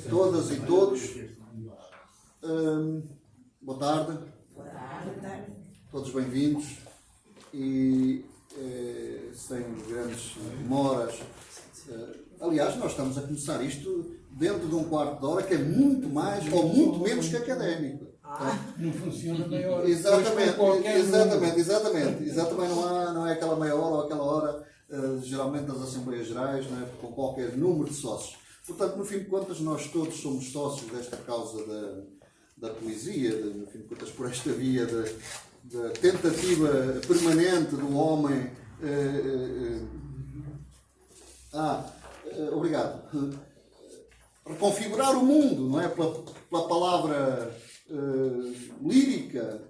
todas e todos. Boa tarde. Todos bem-vindos e sem grandes demoras. Aliás, nós estamos a começar isto dentro de um quarto de hora que é muito mais ou muito menos que académico. Não funciona meia hora. Exatamente. Não é aquela meia hora ou aquela hora, geralmente das Assembleias Gerais, não é? Com qualquer número de sócios. Portanto, no fim de contas, nós todos somos sócios desta causa da poesia, no fim de contas, por esta via da tentativa permanente do homem. Obrigado. Reconfigurar o mundo, não é? Pela palavra lírica,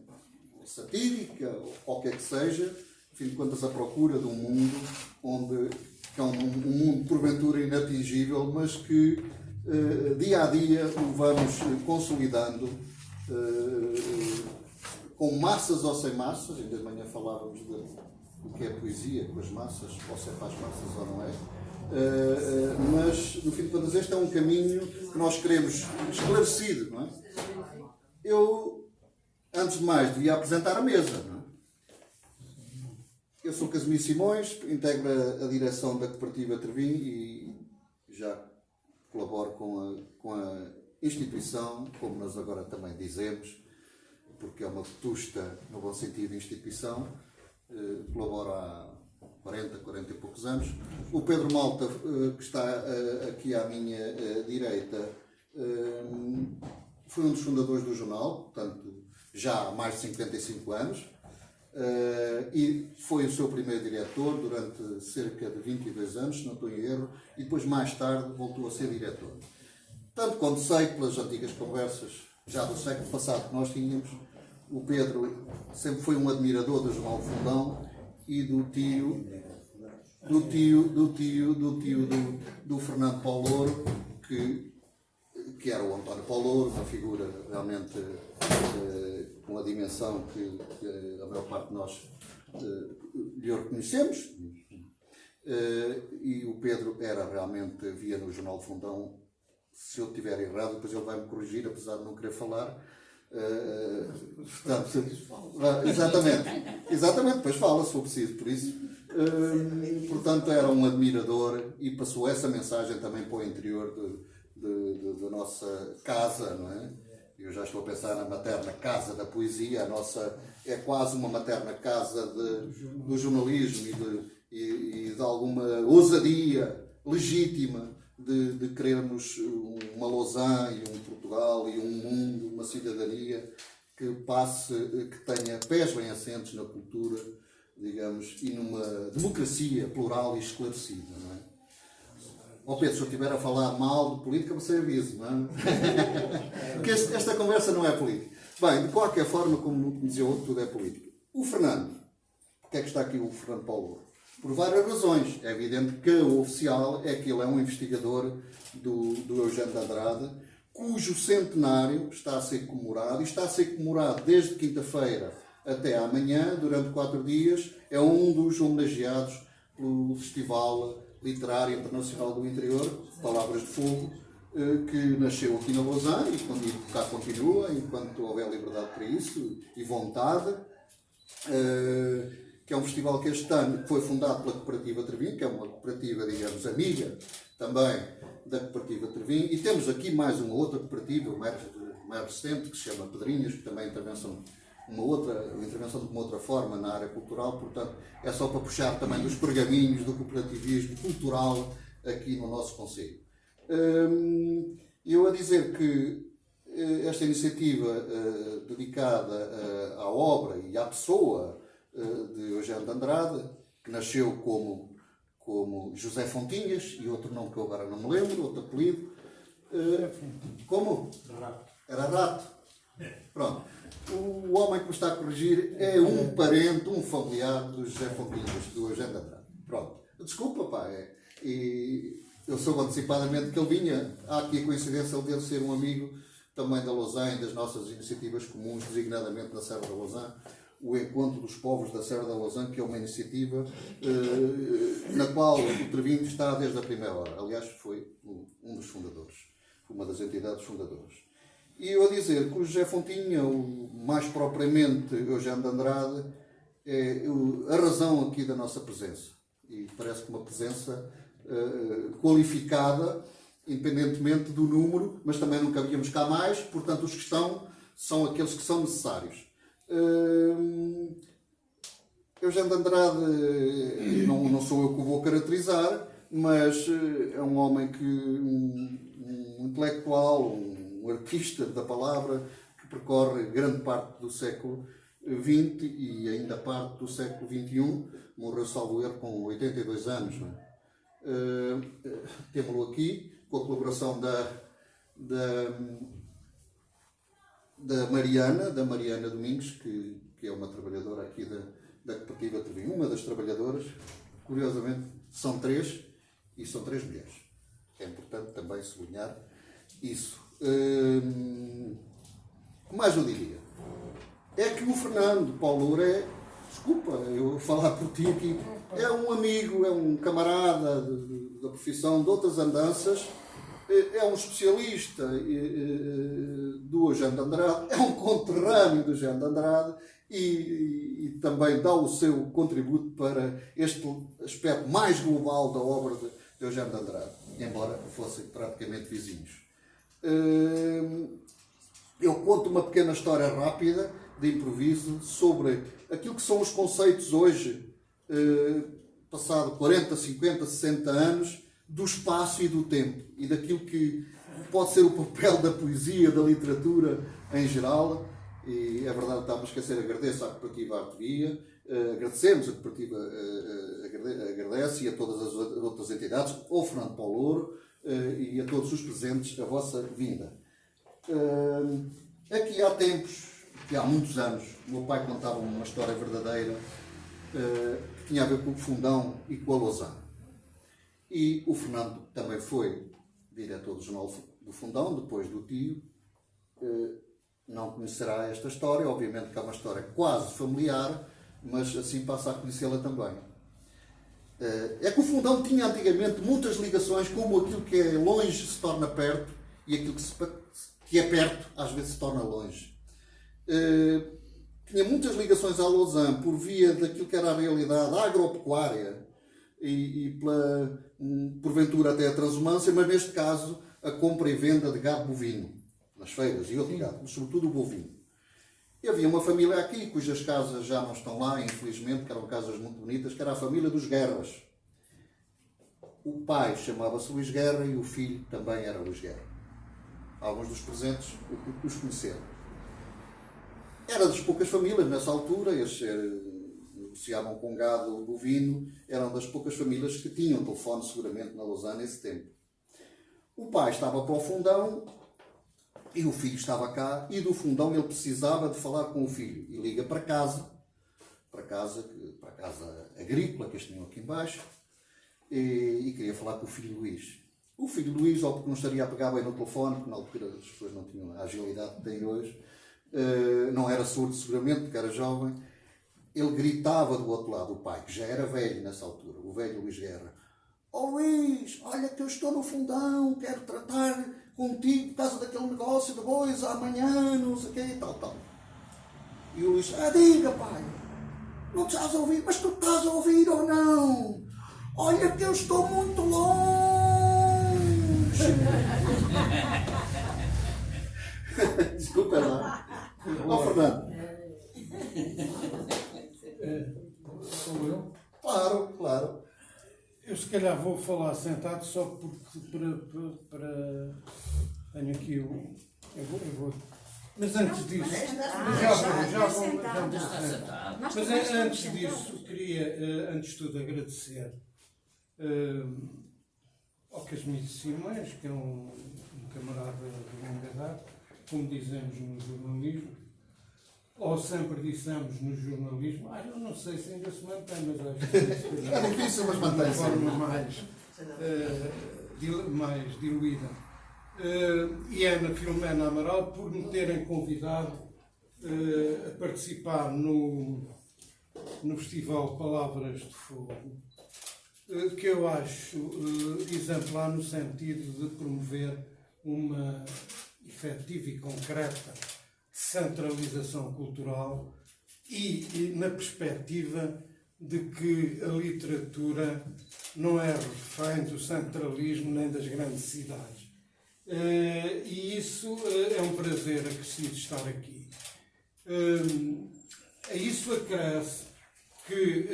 satírica, ou qualquer que seja, no fim de contas, a procura de um mundo que é um mundo porventura inatingível, mas que dia a dia o vamos consolidando com massas ou sem massas. Ainda de manhã falávamos do que é poesia, com as massas, ou se é para as massas ou não é. Mas, no fim de contas, este é um caminho que nós queremos esclarecido, não é? Eu, antes de mais, devia apresentar a mesa, não é? Eu sou Casimiro Simões, integro a direção da Cooperativa Tervim e já colaboro com a instituição, como nós agora também dizemos, porque é uma vetusta, no bom sentido, de instituição. Colaboro há 40 e poucos anos. O Pedro Malta, que está aqui à minha direita, foi um dos fundadores do jornal, portanto, já há mais de 55 anos. E foi o seu primeiro diretor durante cerca de 22 anos, se não estou em erro, e depois, mais tarde, voltou a ser diretor. Tanto quanto sei, pelas antigas conversas, já do século passado que nós tínhamos, o Pedro sempre foi um admirador do Jornal Fundão e do Fernando Paulo Louro, que era o António Paulo Louro, uma figura realmente com a dimensão que a maior parte de nós lhe reconhecemos. E o Pedro era realmente, via no Jornal Fundão, se eu estiver errado, depois ele vai-me corrigir, apesar de não querer falar. Portanto, exatamente, depois fala, se for preciso, por isso. Portanto, era um admirador e passou essa mensagem também para o interior da nossa casa, não é? Eu já estou a pensar na materna casa da poesia, a nossa é quase uma materna casa do jornalismo e de alguma ousadia legítima de querermos uma Lausanne e um Portugal e um mundo, uma cidadania que tenha pés bem assentes na cultura, digamos, e numa democracia plural e esclarecida, não é? Pedro, se eu estiver a falar mal de política, você avise, não é? Porque esta conversa não é política. Bem, de qualquer forma, como dizia outro, tudo é política. O Fernando, porque é que está aqui o Fernando Paulo? Por várias razões. É evidente que o oficial é que ele é um investigador do Eugênio de Andrade, cujo centenário está a ser comemorado, e está a ser comemorado desde quinta-feira até amanhã, durante 4 dias. É um dos homenageados pelo Festival Literário Internacional do Interior, Palavras de Fogo, que nasceu aqui na Lausanne e cá continua, enquanto houver liberdade para isso e vontade. Que é um festival que este ano foi fundado pela Cooperativa Tervim, que é uma cooperativa, digamos, amiga também da Cooperativa Tervim, e temos aqui mais uma outra cooperativa, mais recente, que se chama Pedrinhas, que também é intervenção de uma outra forma na área cultural. Portanto, é só para puxar também dos pergaminhos do cooperativismo cultural aqui no nosso concelho. Eu a dizer que esta iniciativa dedicada à obra e à pessoa de Eugênio de Andrade, que nasceu como José Fontinhas, e outro nome que eu agora não me lembro, outro apelido. Como? Era Rato. Pronto. O homem que me está a corrigir é um parente, um familiar do José Fontinhas, do Eugênio de Andrade. Pronto. Desculpa, pá. E eu soube antecipadamente que ele vinha. Há aqui a coincidência de ele ser um amigo também da Lausanne, das nossas iniciativas comuns, designadamente da Serra da Lausanne, o Encontro dos Povos da Serra da Lausanne, que é uma iniciativa na qual o Tervim está desde a primeira hora. Aliás, foi um dos fundadores. O uma das entidades fundadoras. E eu a dizer que o José Fontinha, ou mais propriamente Eugênio de Andrade, é a razão aqui da nossa presença. E parece que uma presença qualificada, independentemente do número, mas também não cabíamos cá mais, portanto os que estão são aqueles que são necessários. Eugênio de Andrade não sou eu que o vou caracterizar, mas é um homem que, um intelectual, um artista da palavra, que percorre grande parte do século XX e ainda parte do século XXI. Morreu, salvo erro, com 82 anos. Não é? Temos-lo aqui, com a colaboração da Mariana Domingos, que é uma trabalhadora aqui da Cooperativa Trevinho, uma das trabalhadoras. Curiosamente, são 3, e são 3 mulheres. É importante também sublinhar isso. O que mais eu diria? É que o Fernando Paulo Louré, desculpa eu vou falar por ti aqui, é um amigo, é um camarada da profissão, de outras andanças, é um especialista do Eugênio de Andrade, é um conterrâneo do Eugênio de Andrade e também dá o seu contributo para este aspecto mais global da obra de Eugênio de Andrade, embora fossem praticamente vizinhos. Eu conto uma pequena história rápida, de improviso, sobre aquilo que são os conceitos hoje, passado 40, 50, 60 anos, do espaço e do tempo, e daquilo que pode ser o papel da poesia, da literatura em geral. E é verdade, estava a esquecer, agradeço à Cooperativa Arte Via, agradecemos, a Cooperativa agradece, e a todas as outras entidades, ao Fernando Paulo Louro e a todos os presentes, a vossa vinda. Aqui há tempos, que há muitos anos, o meu pai contava uma história verdadeira que tinha a ver com o Fundão e com a Lausanne. E o Fernando também foi diretor do Jornal do Fundão, depois do tio. Não conhecerá esta história, obviamente que é uma história quase familiar, mas assim passa a conhecê-la também. É que o Fundão tinha antigamente muitas ligações, como aquilo que é longe se torna perto e aquilo que é perto às vezes se torna longe. Tinha muitas ligações à Lausanne por via daquilo que era a realidade agropecuária e porventura até a transumância, mas neste caso a compra e venda de gado bovino nas feiras e outro gado, mas sobretudo o bovino. E havia uma família aqui cujas casas já não estão lá, infelizmente, que eram casas muito bonitas, que era a família dos Guerras. O pai chamava-se Luís Guerra e o filho também era Luís Guerra. Alguns dos presentes os conheceram. Era das poucas famílias nessa altura, eles negociavam com gado bovino, eram das poucas famílias que tinham telefone seguramente na Lausanne nesse tempo. O pai estava para o Fundão e o filho estava cá, e do Fundão ele precisava de falar com o filho. E liga para casa agrícola, que eles tinham aqui embaixo, e queria falar com o filho Luís. O filho Luís, ou porque não estaria a pegar bem no telefone, porque na altura as pessoas não tinham a agilidade que têm hoje, não era surdo seguramente, porque era jovem, ele gritava do outro lado, o pai, que já era velho nessa altura, o velho Luís Guerra: "Ó Luís, olha que eu estou no Fundão, quero tratar contigo por causa daquele negócio de bois amanhã, não sei o quê, e tal. E o Luís: diga pai, não te estás a ouvir, mas tu estás a ouvir ou não? Olha que eu estou muito longe." Desculpa lá. Ó Fernando. Sou eu? Claro. Eu se calhar vou falar sentado só porque para tenho aqui eu vou. Mas antes disso, já vou sentar. Mas antes disso, queria antes de tudo agradecer ao Casmito Simões, que é um camarada de longa data, como dizemos no jornalismo, ou sempre dissemos no jornalismo, eu não sei se ainda se mantém, mas acho que é difícil, mas mantém-se de forma mais diluída. E a Ana Filomena Amaral por me terem convidado a participar no Festival Palavras de Fogo, que eu acho exemplar no sentido de promover uma efetiva e concreta centralização cultural e na perspectiva de que a literatura não é refém do centralismo nem das grandes cidades. E isso é um prazer acrescido estar aqui. A isso acresce que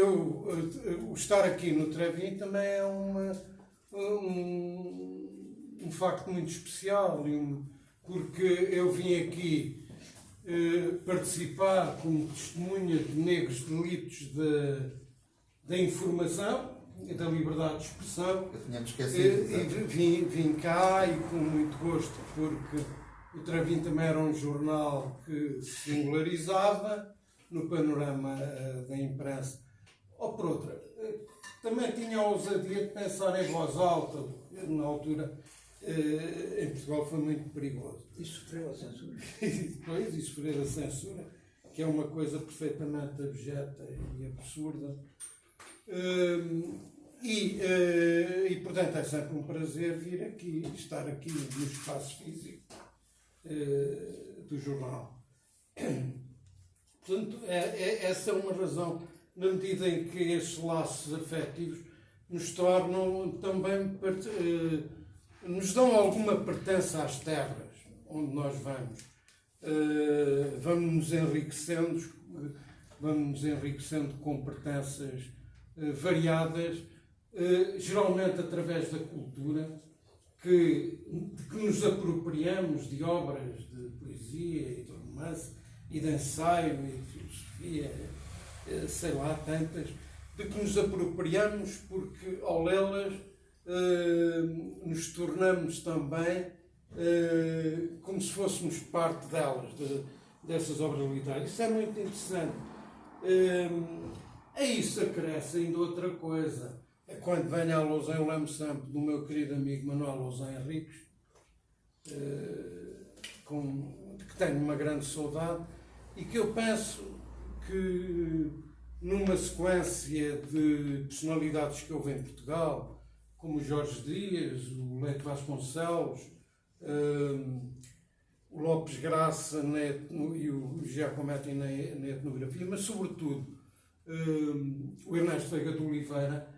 o estar aqui no Trevin também é um facto muito especial, porque eu vim aqui participar como testemunha de negros delitos da informação e da liberdade de expressão. Eu tinha-me esquecido. E vim cá e com muito gosto, porque o Trevin também era um jornal que se singularizava no panorama da imprensa. Ou por outra, também tinha a ousadia de pensar em voz alta, na altura em Portugal foi muito perigoso. E sofreu a censura. Pois, e sofrer a censura, que é uma coisa perfeitamente abjeta e absurda. E portanto, é sempre um prazer vir aqui, estar aqui no espaço físico do jornal. Portanto, essa é uma razão, na medida em que estes laços afetivos nos tornam também, nos dão alguma pertença às terras onde nós vamos. Vamos nos enriquecendo com pertenças variadas, geralmente através da cultura, que nos apropriamos de obras de poesia e de romance e de ensaio e de filosofia, sei lá, tantas, de que nos apropriamos porque ao lê-las nos tornamos também como se fôssemos parte delas, dessas obras literárias. Isso é muito interessante. A isso acresce ainda outra coisa. É quando venho à Lousa, eu lembro sempre do meu querido amigo Manuel Lousa Henriques, de que tenho uma grande saudade, e que eu penso que numa sequência de personalidades que houve em Portugal, como o Jorge Dias, o Leite Vasconcelos, o Lopes Graça e o Giacometti na etnografia, mas sobretudo o Ernesto Veiga de Oliveira,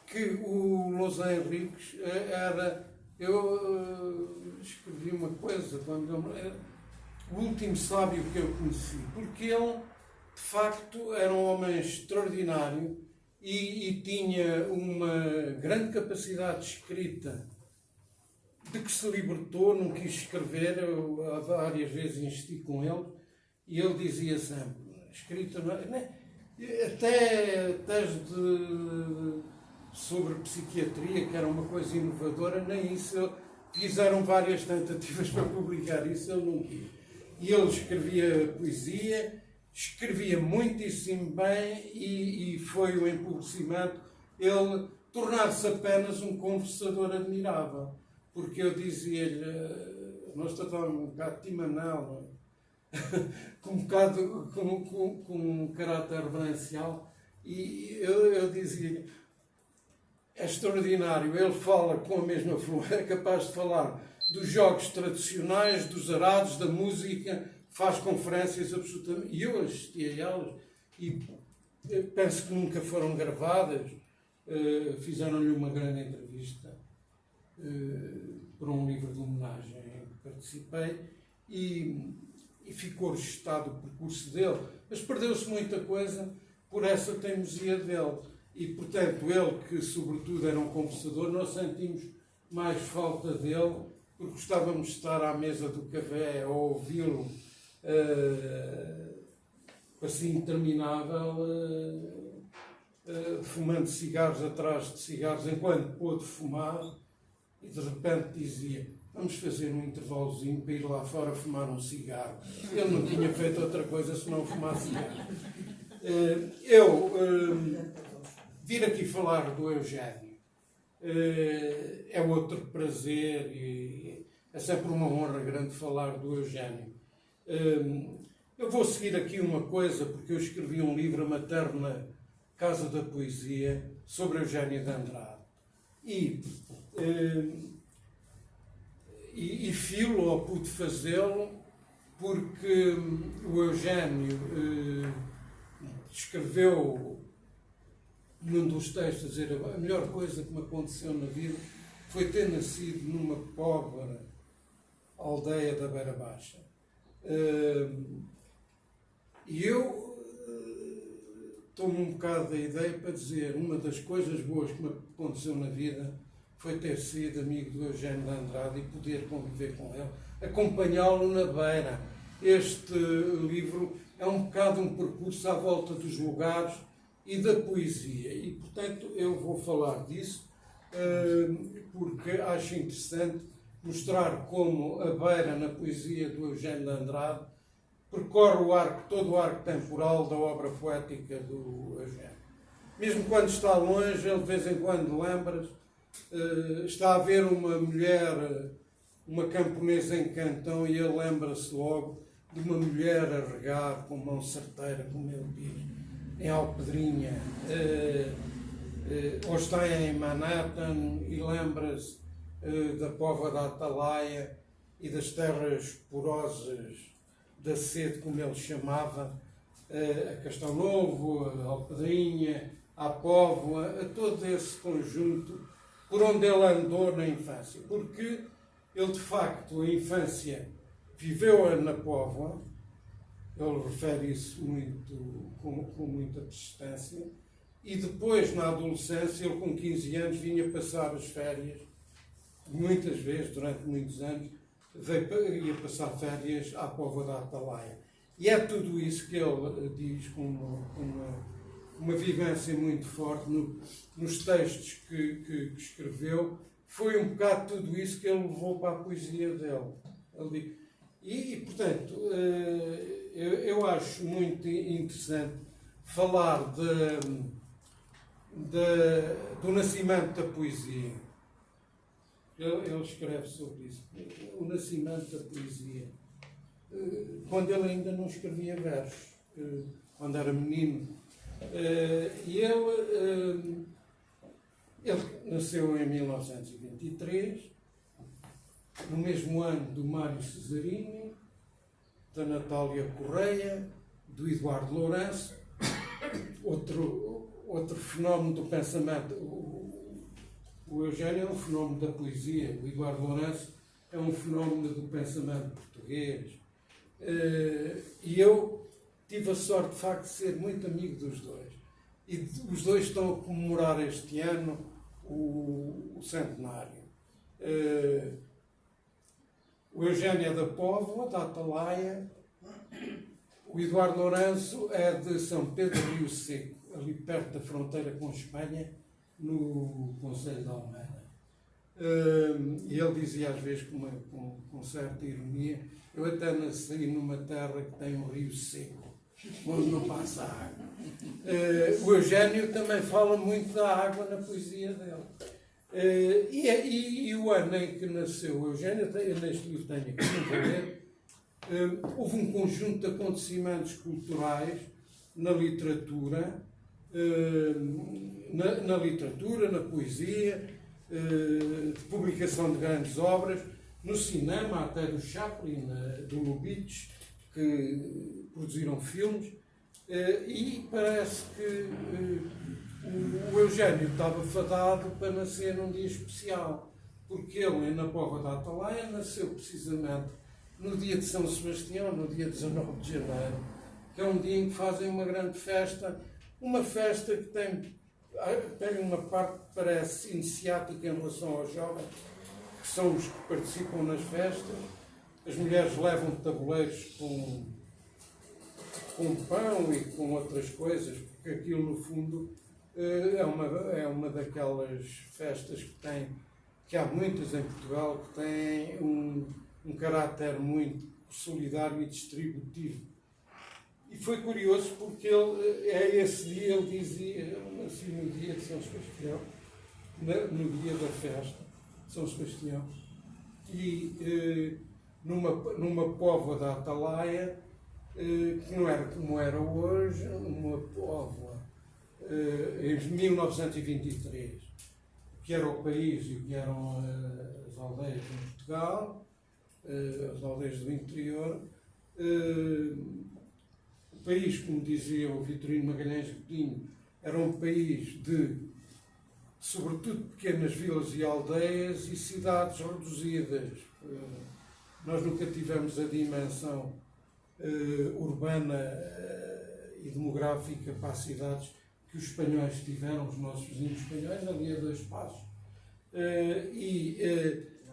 que o Lousa Henriques era... Eu escrevi uma coisa quando era o último sábio que eu conheci, porque ele, de facto, era um homem extraordinário e tinha uma grande capacidade de escrita, de que se libertou, não quis escrever. Eu várias vezes insisti com ele e ele dizia sempre: escrita, até sobre psiquiatria, que era uma coisa inovadora, nem isso. Fizeram várias tentativas para publicar isso, ele não quis. E ele escrevia poesia, escrevia muitíssimo bem e foi o empobrecimento ele tornar-se apenas um conversador admirável. Porque eu dizia-lhe, nós tratávamos um bocado de Timanel, com um caráter reverencial, e eu dizia-lhe: é extraordinário, ele fala com a mesma fluência, é capaz de falar dos jogos tradicionais, dos arados, da música, faz conferências absolutamente... E eu assisti a elas, e penso que nunca foram gravadas, fizeram-lhe uma grande entrevista para um livro de homenagem em que participei, e ficou registado o percurso dele, mas perdeu-se muita coisa por essa teimosia dele. E, portanto, ele, que sobretudo era um conversador, nós sentimos mais falta dele, porque gostávamos de estar à mesa do café a ouvi-lo, assim interminável, fumando cigarros atrás de cigarros, enquanto pôde fumar, e de repente dizia: vamos fazer um intervalozinho para ir lá fora fumar um cigarro. Ele não tinha feito outra coisa senão fumar cigarro. Vir aqui falar do Eugénio é outro prazer e é sempre uma honra grande falar do Eugénio. Eu vou seguir aqui uma coisa, porque eu escrevi um livro, A Materna Casa da Poesia, sobre Eugénio de Andrade. E filo, ou pude fazê-lo, porque o Eugénio escreveu num dos textos, a dizer, a melhor coisa que me aconteceu na vida foi ter nascido numa pobre aldeia da Beira Baixa. E eu tomo um bocado da ideia para dizer, uma das coisas boas que me aconteceu na vida foi ter sido amigo do Eugénio de Andrade e poder conviver com ele, acompanhá-lo na Beira. Este livro é um bocado um percurso à volta dos lugares e da poesia. E, portanto, eu vou falar disso porque acho interessante mostrar como a Beira, na poesia do Eugénio de Andrade, percorre todo o arco temporal da obra poética do Eugénio. Mesmo quando está longe, ele de vez em quando lembra-se, está a ver uma mulher, uma camponesa em Cantão, e ele lembra-se logo de uma mulher a regar com mão certeira, como ele diz, em Alpedrinha. Ou está em Manhattan e lembra-se da Póvoa da Atalaia e das terras porosas da sede, como ele chamava, a Castelo Novo, a Alpedrinha, a Póvoa, a todo esse conjunto por onde ele andou na infância. Porque ele, de facto, a infância viveu-a na Póvoa, ele refere isso com muita persistência, e depois, na adolescência, ele com 15 anos vinha passar as férias, muitas vezes, durante muitos anos, ia passar férias à Póvoa da Atalaia. E é tudo isso que ele diz com uma vivência muito forte nos textos que escreveu. Foi um bocado tudo isso que ele levou para a poesia dele. Portanto, eu acho muito interessante falar do nascimento da poesia. Ele escreve sobre isso. O nascimento da poesia. Quando ele ainda não escrevia versos, quando era menino. E ele nasceu em 1923, no mesmo ano do Mário Cesarini, da Natália Correia, do Eduardo Lourenço, outro fenómeno do pensamento. O Eugénio é um fenómeno da poesia, o Eduardo Lourenço é um fenómeno do pensamento português. E eu tive a sorte, de facto, de ser muito amigo dos dois. E os dois estão a comemorar este ano o centenário. O Eugénio é da Póvoa, da Atalaia. O Eduardo Lourenço é de São Pedro do Rio Seco, ali perto da fronteira com Espanha, no Conselho de Almeida. E ele dizia às vezes com certa ironia, eu até nasci numa terra que tem um rio seco, onde não passa água. O Eugénio também fala muito da água na poesia dele. E o ano em que nasceu o Eugénio, neste livro tenho aqui, não vou ler, houve um conjunto de acontecimentos culturais na literatura, na poesia, de publicação de grandes obras, no cinema, até do Chaplin, do Lubitsch, que produziram filmes, e parece que o Eugénio estava fadado para nascer num dia especial, porque ele, na Póvoa da Atalaia, nasceu precisamente no dia de São Sebastião, no dia 19 de janeiro, que é um dia em que fazem uma grande festa, uma festa que tem uma parte que parece iniciática em relação aos jovens, que são os que participam nas festas. As mulheres levam tabuleiros com pão e com outras coisas, porque aquilo, no fundo, é uma daquelas festas que há muitas em Portugal, que têm um caráter muito solidário e distributivo. E foi curioso porque esse dia ele dizia, eu nasci no dia de São Sebastião, no dia da festa de São Sebastião, e numa póvoa da Atalaia, que não era como era hoje, uma póvoa, em 1923, que era o país e que eram as aldeias em Portugal, as aldeias do interior. O país, como dizia o Vitorino Magalhães Godinho, era um país de, sobretudo, pequenas vilas e aldeias e cidades reduzidas. Nós nunca tivemos a dimensão urbana e demográfica para as cidades que os espanhóis tiveram, os nossos vizinhos espanhóis, ali a 2 passos.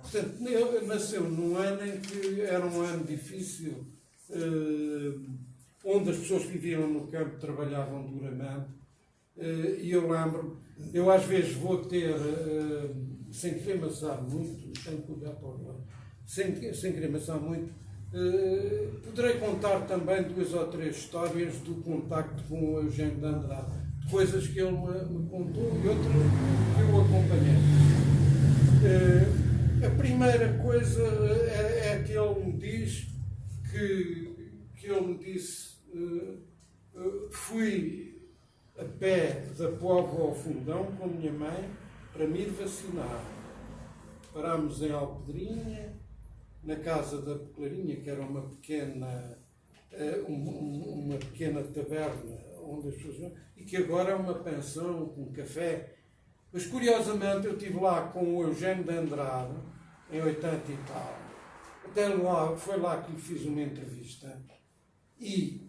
Portanto, ele nasceu num ano em que era um ano difícil, onde as pessoas que viviam no campo trabalhavam duramente. E eu lembro, eu às vezes vou ter, sem querer amassar muito, tenho que olhar para o lado, sem querer amassar muito, poderei contar também 2 ou 3 histórias do contacto com o Eugênio de Andrade, de coisas que ele me contou e outras que eu acompanhei. A primeira coisa é que ele me diz que ele me disse, fui a pé da Póvoa ao Fundão com a minha mãe para me ir vacinar. Parámos em Alpedrinha, na casa da Clarinha, que era uma pequena taberna onde as pessoas vão, e que agora é uma pensão com café. Mas curiosamente eu estive lá com o Eugênio de Andrade em 80 e tal. Até lá, foi lá que lhe fiz uma entrevista. E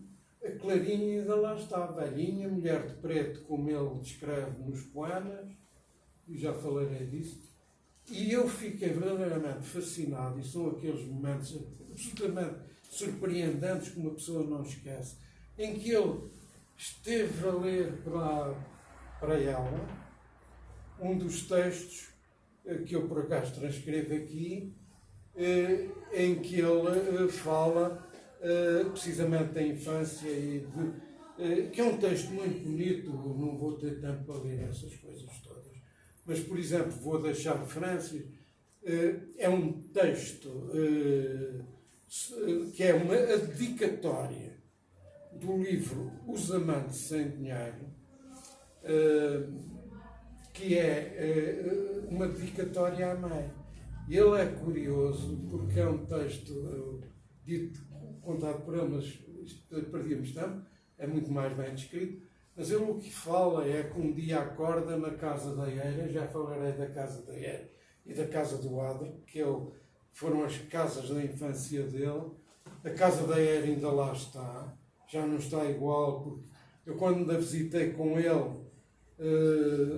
a Clarinha ainda lá está, velhinha, mulher de preto, como ele descreve nos poemas, e já falarei disso. E eu fiquei verdadeiramente fascinado, e são aqueles momentos absolutamente surpreendentes que uma pessoa não esquece, em que ele esteve a ler para ela um dos textos que eu por acaso transcrevo aqui, em que ele fala precisamente da infância e que é um texto muito bonito. Não vou ter tempo para ler essas coisas todas, mas, por exemplo, vou deixar referências. É um texto que é uma dedicatória do livro Os Amantes Sem Dinheiro, que é uma dedicatória à mãe. Ele é curioso porque é um texto contado por ele, mas perdíamos tempo, é muito mais bem descrito. Mas ele o que fala é que um dia acorda na casa da Eira, já falarei da casa da Eira e da casa do Adre, que foram as casas da infância dele. A casa da Eira ainda lá está, já não está igual, porque eu quando a visitei com ele,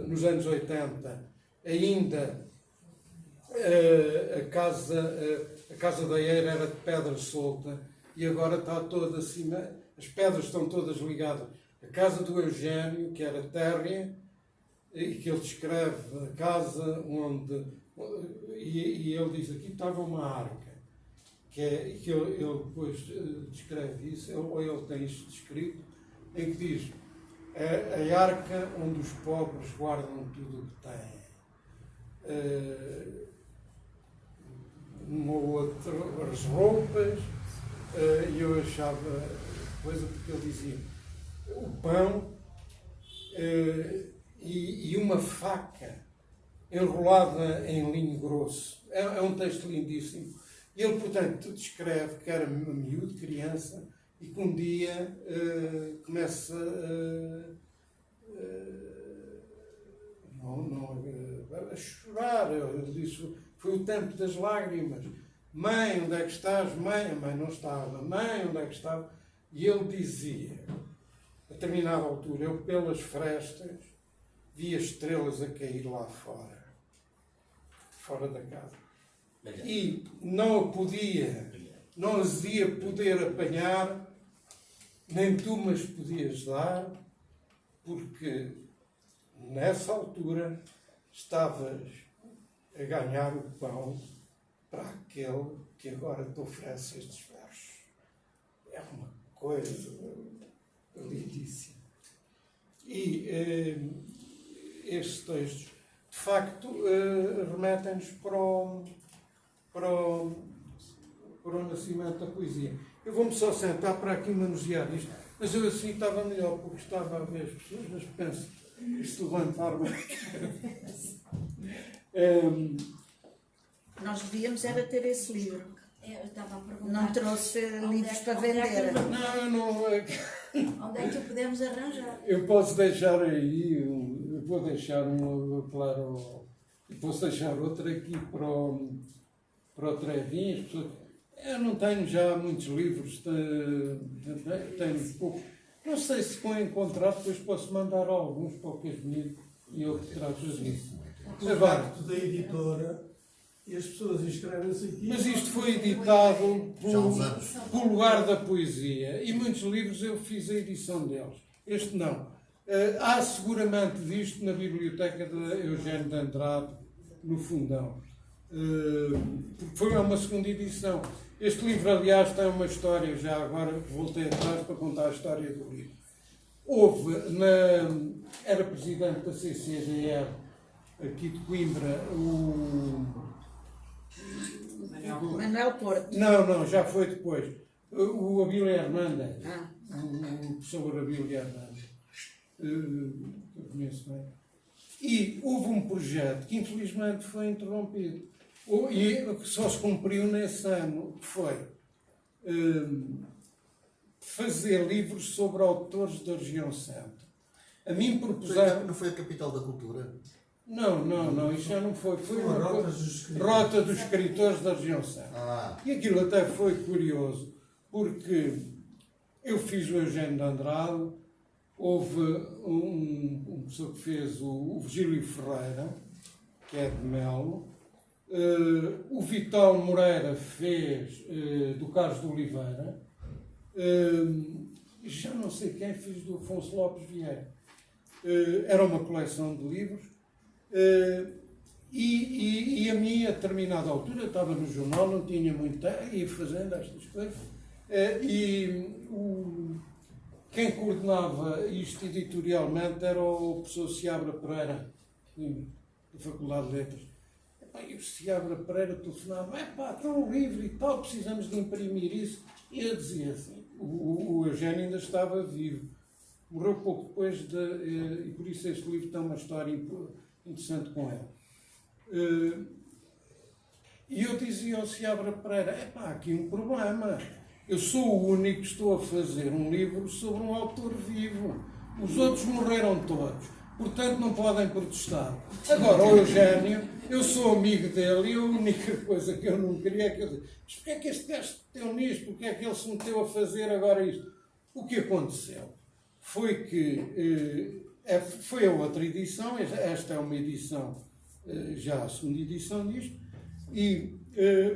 nos anos 80, ainda a casa da Eira era de pedra solta e agora está toda assim, as pedras estão todas ligadas. A casa do Eugênio, que era térrea, e que ele descreve a casa onde... E ele diz, aqui estava uma arca, que ele depois descreve isso, ou ele tem isto descrito, em que diz, a arca onde os pobres guardam tudo o que têm. Uma outra, as roupas, e eu achava coisa, porque ele dizia o pão e uma faca enrolada em linho grosso. É um texto lindíssimo. E ele, portanto, descreve que era miúdo, criança, e que um dia começa a chorar. Ele disse, foi o tempo das lágrimas. Mãe, onde é que estás? Mãe, a mãe não estava. Mãe, onde é que estava? E ele dizia, a determinada altura, eu pelas frestas via estrelas a cair lá fora da casa. E não as ia poder apanhar, nem tu mas podias dar, porque nessa altura estavas a ganhar o pão para aquele que agora te oferece estes versos. É uma coisa lindíssima. E estes textos, de facto, remetem-nos para o nascimento da poesia. Eu vou-me só sentar para aqui manusear isto, mas eu assim estava melhor, porque estava a ver as pessoas, mas penso, isto levantar-me. Nós devíamos era ter esse livro. Eu estava a perguntar. Não trouxe livros para vender. Não, Onde é que o podemos arranjar? eu posso deixar aí, eu vou deixar claro, eu posso deixar outro aqui para o Trevin. As pessoas, eu não tenho já muitos livros, tenho pouco. Não sei se vou encontrar, depois posso mandar alguns para o Casimiro e eu trato disso. O facto da editora e as pessoas inscrevem-se aqui. Mas isto foi editado Já há uns anos. pelo Lugar da Poesia e muitos livros eu fiz a edição deles. Este não. Há seguramente disto na biblioteca de Eugênio de Andrade, no Fundão. Porque foi uma segunda edição. Este livro, aliás, tem uma história, já agora voltei atrás para contar a história do livro. Era presidente da CCDR aqui de Coimbra, Manuel Porto. Não, já foi depois. O Abílio Hernandes. Ah. O professor Abílio Hernandes. Eu conheço bem. E houve um projeto que infelizmente foi interrompido. E só se cumpriu nesse ano, que foi fazer livros sobre autores da região centro. A mim propuseram... Não foi a capital da cultura? Não, isso já não foi. Foi uma Rota dos escritores da região centro. E aquilo até foi curioso, porque eu fiz o Eugênio de Andrade, houve um professor que fez o Virgílio Ferreira, que é de Melo, o Vital Moreira fez do Carlos de Oliveira, já não sei quem fez do Afonso Lopes Vieira. Era uma coleção de livros. E a mim, a determinada altura, estava no jornal, não tinha muito tempo, ia fazendo estas coisas, quem coordenava isto editorialmente era o professor Seabra Pereira, da Faculdade de Letras. E o Seabra Pereira telefonava, tem um livro e tal, precisamos de imprimir isso. E eu dizia assim, o Eugênio ainda estava vivo, morreu pouco depois, e por isso este livro tem uma história interessante com ele. E eu dizia ao Seabra Pereira, há aqui um problema. Eu sou o único que estou a fazer um livro sobre um autor vivo. Os outros morreram todos. Portanto, não podem protestar. Agora, o Eugênio, eu sou amigo dele e a única coisa que eu não queria é que eu disse, mas porquê é que este gajo se meteu nisto? Porquê é que ele se meteu a fazer agora isto? O que aconteceu foi que foi a outra edição, esta é uma edição, já a segunda edição disto, e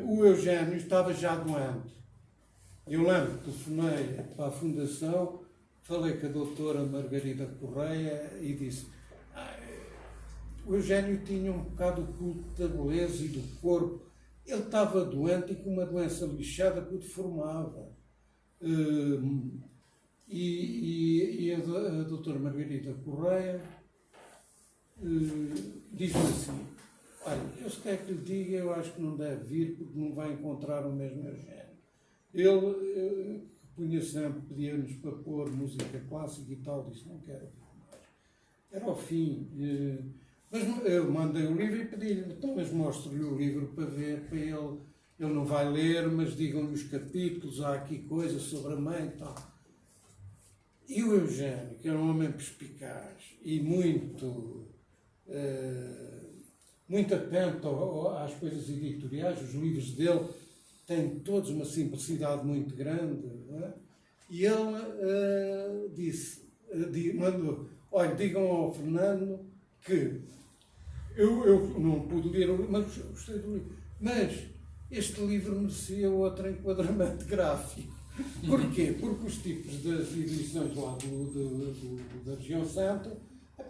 o Eugênio estava já doente. Eu lembro que telefonei para a Fundação, falei com a doutora Margarida Correia e disse o Eugênio tinha um bocado o culto da beleza e do corpo. Ele estava doente e com uma doença lixada que o deformava. E a doutora Margarida Correia diz-me assim, olha, eu se quer que lhe diga, eu acho que não deve vir porque não vai encontrar o mesmo Eugênio. Ele punha sempre, pedia-nos para pôr música clássica e tal, disse, não quero mais. Era ao fim. Mas eu mandei o livro e pedi-lhe, então, mas mostre-lhe o livro para ver, para ele. Ele não vai ler, mas digam-lhe os capítulos, há aqui coisas sobre a mãe e tal. E o Eugênio, que era um homem perspicaz e muito atento às coisas editoriais, os livros dele têm todos uma simplicidade muito grande, não é? E ele mandou, olha, digam ao Fernando que eu não pude ler o livro, mas gostei do livro, mas este livro merecia outro enquadramento gráfico. Porquê? Porque os tipos das edições lá da região centro,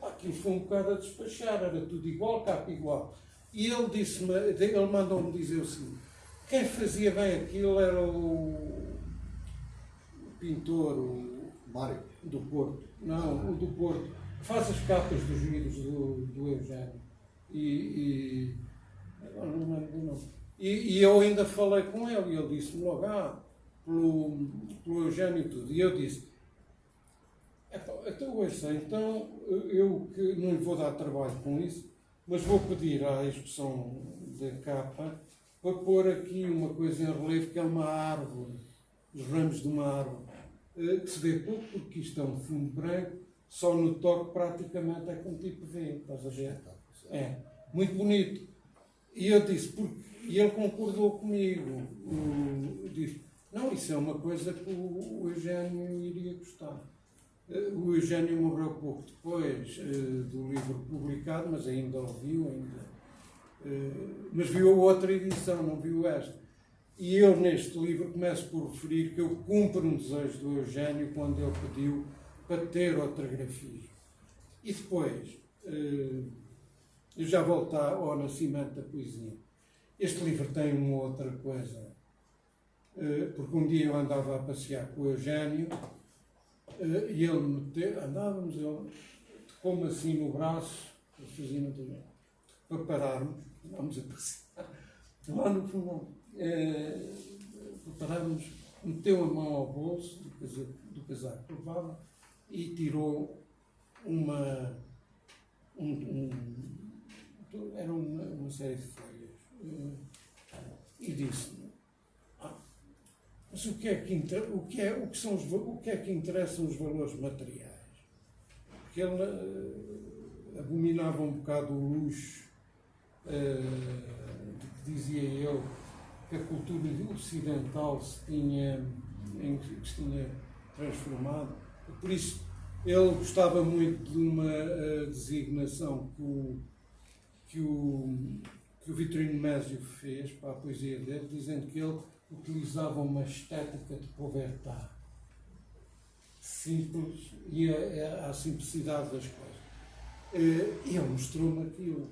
aquilo foi um bocado a despachar, era tudo igual, capa igual. E ele mandou-me dizer o seguinte, quem fazia bem aquilo era o pintor, Mário do Porto. Não, o do Porto, que faz as capas dos livros do Eugênio. Agora não lembro do nome. E eu ainda falei com ele e ele disse-me logo, pelo Eugênio e tudo. E eu disse, então eu que não lhe vou dar trabalho com isso, mas vou pedir à expressão da capa para pôr aqui uma coisa em relevo, que é uma árvore, os ramos de uma árvore, que se vê pouco, porque isto é um fundo branco, só no toque praticamente é como tipo vê, estás a ver? É, muito bonito. E eu disse, e ele concordou comigo, disse, não, isso é uma coisa que o Eugénio iria gostar. O Eugénio morreu pouco depois do livro publicado, mas ainda o viu, mas viu a outra edição, não viu esta. E eu, neste livro, começo por referir que eu cumpro um desejo do Eugénio quando ele pediu para ter outra grafia. E depois, eu já volto ao nascimento da poesia. Este livro tem uma outra coisa, porque um dia eu andava a passear com o Eugénio, e ele andávamos, ele tocou-me assim no braço, para pararmos, andámos a passear, lá no fundo, para pararmos, meteu a mão ao bolso do casaco que levava e tirou era uma série de folhas, e disse-me, mas o que é que interessam os valores materiais? Porque ele abominava um bocado o luxo, de que dizia ele que a cultura ocidental se tinha transformado. Por isso, ele gostava muito de uma designação que o Vitorino Mésio fez para a poesia dele, dizendo que ele utilizava uma estética de povertà simples e a simplicidade das coisas. E ele mostrou-me aquilo,